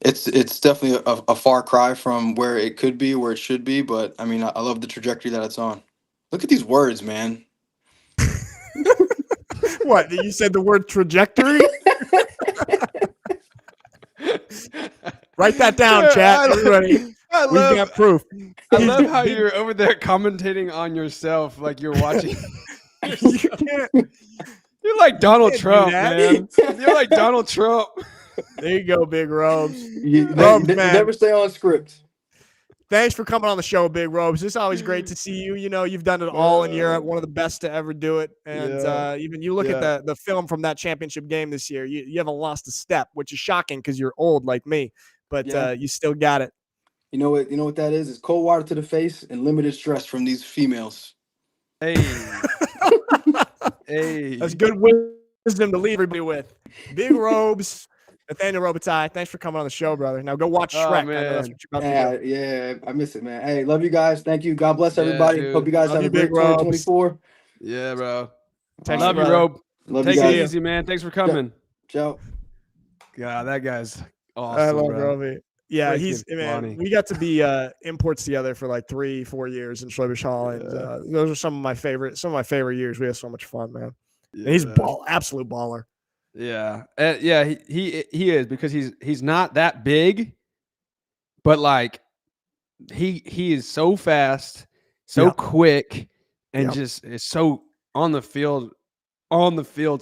[SPEAKER 8] it's definitely a far cry from where it could be, where it should be. But I mean, I love the trajectory that it's on. Look at these words, man.
[SPEAKER 1] What, you said the word trajectory? Write that down, chat. Everybody. We've got proof.
[SPEAKER 2] I love how you're over there commentating on yourself like you're watching. You're like Donald Trump, man. You're like Donald Trump.
[SPEAKER 1] There you go, Big Robes.
[SPEAKER 8] Robes, man. Never stay on script.
[SPEAKER 1] Thanks for coming on the show, Big Robes. It's always great to see you. You know, you've done it all in Europe, one of the best to ever do it. And even you look at the film from that championship game this year, you haven't lost a step, which is shocking because you're old like me, but you still got it.
[SPEAKER 8] You know what that is? It's cold water to the face and limited stress from these females.
[SPEAKER 2] Hey. Hey.
[SPEAKER 1] That's good wisdom to leave everybody with. Big Robes. Nathaniel Robitaille, thanks for coming on the show, brother. Now go watch Shrek.
[SPEAKER 2] Man.
[SPEAKER 1] I know that's what you're about to do.
[SPEAKER 8] Yeah, I miss it, man. Hey, love you guys. Thank you. God bless everybody.
[SPEAKER 2] Dude.
[SPEAKER 8] Hope you guys have a great 2024.
[SPEAKER 2] Yeah, bro.
[SPEAKER 1] Thanks,
[SPEAKER 2] love you, Rob.
[SPEAKER 8] Take
[SPEAKER 2] it easy, man. Thanks for coming.
[SPEAKER 8] Ciao.
[SPEAKER 2] God, that guy's awesome.
[SPEAKER 1] I love
[SPEAKER 2] bro.
[SPEAKER 1] Roby. Yeah,
[SPEAKER 2] Freaking
[SPEAKER 1] man.
[SPEAKER 2] funny.
[SPEAKER 1] We got to be imports together for like 3-4 years in Schwäbisch Hall, and those are some of my favorite years. We had so much fun, man. And he's absolute baller.
[SPEAKER 2] Yeah, he is, because he's not that big, but like he is so fast, so quick, and just is so on the field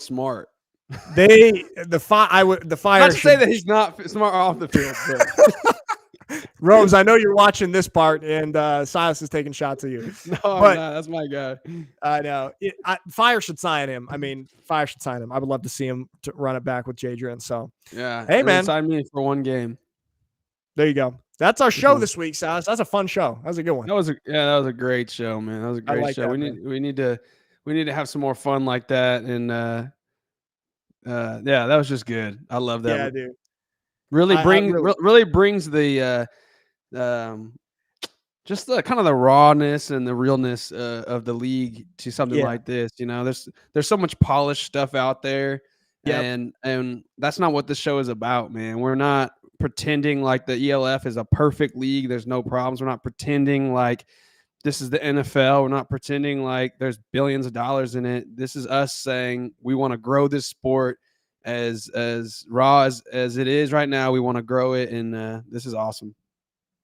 [SPEAKER 2] smart.
[SPEAKER 1] The fire.
[SPEAKER 2] Not to say that he's not smart off the field, but.
[SPEAKER 1] Rose, I know you're watching this part, and Silas is taking shots at you.
[SPEAKER 2] No, that's my guy.
[SPEAKER 1] I know. Fire should sign him. I mean, Fire should sign him. I would love to see him to run it back with Jadrian. So,
[SPEAKER 2] yeah.
[SPEAKER 1] Hey, man.
[SPEAKER 2] Sign me for one game.
[SPEAKER 1] There you go. That's our show this week, Silas. That's a fun show. That was a good one.
[SPEAKER 2] That was a great show, man. That was a great show.
[SPEAKER 1] That,
[SPEAKER 2] we need to we need to have some more fun like that. And yeah, that was just good. I love that.
[SPEAKER 1] Yeah, dude.
[SPEAKER 2] Really
[SPEAKER 1] really
[SPEAKER 2] brings the just the kind of the rawness and the realness of the league to something like this. You know, there's so much polished stuff out there.
[SPEAKER 1] Yep.
[SPEAKER 2] And that's not what this show is about, man. We're not pretending like the ELF is a perfect league. There's no problems. We're not pretending like this is the NFL. We're not pretending like there's billions of dollars in it. This is us saying we want to grow this sport as raw as it is right now. We want to grow it, and this is awesome.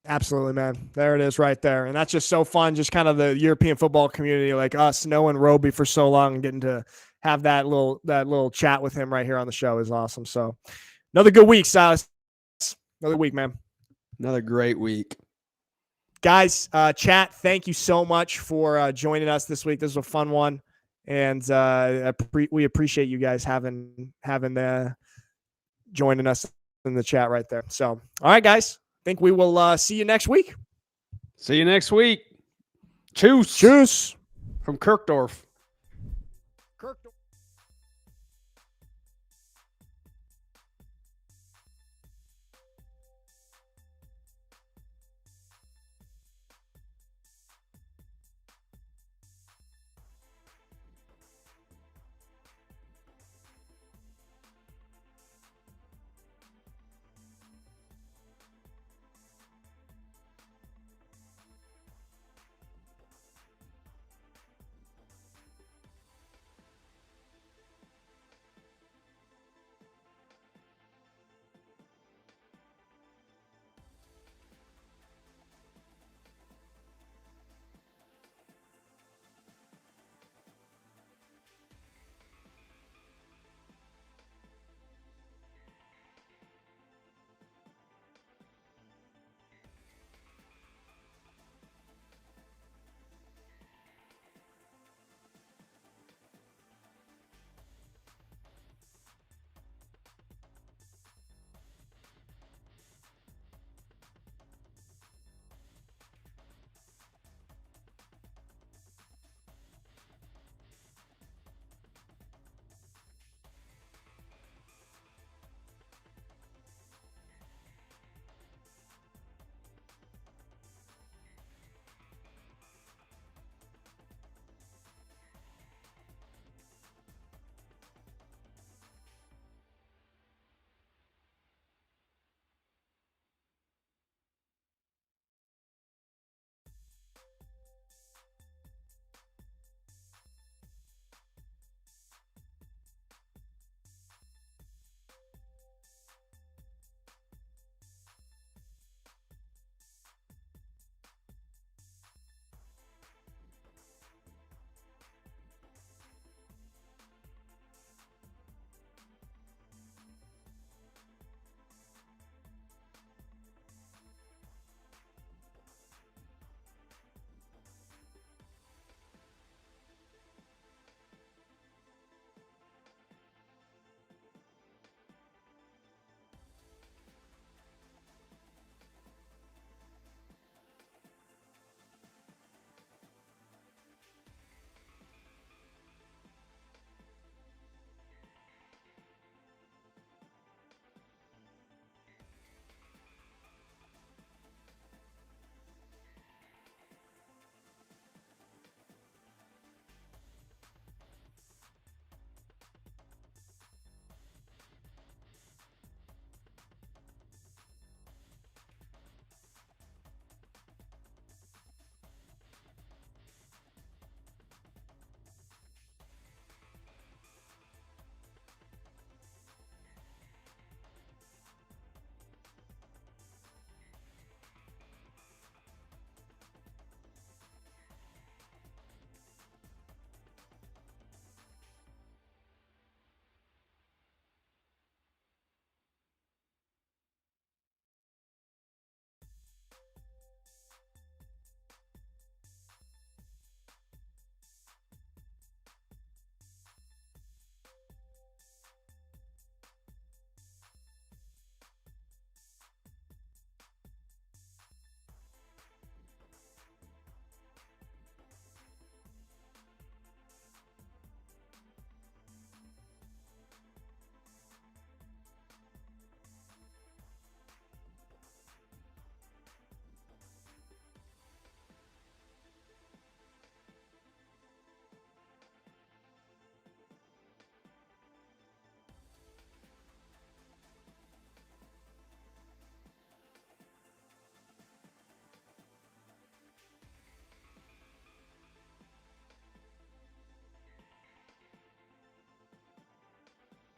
[SPEAKER 1] Absolutely, man. There it is right there. And that's just so fun. Just kind of the European football community, like us knowing Roby for so long and getting to have that little chat with him right here on the show is awesome. So another good week, Silas. Another week, man.
[SPEAKER 2] Another great week.
[SPEAKER 1] Guys, chat, thank you so much for joining us this week. This was a fun one. And we appreciate you guys having joining us in the chat right there. So, all right, guys. I think we will see you next week.
[SPEAKER 2] See you next week. Cheers.
[SPEAKER 1] Cheers.
[SPEAKER 2] From Kirkdorf.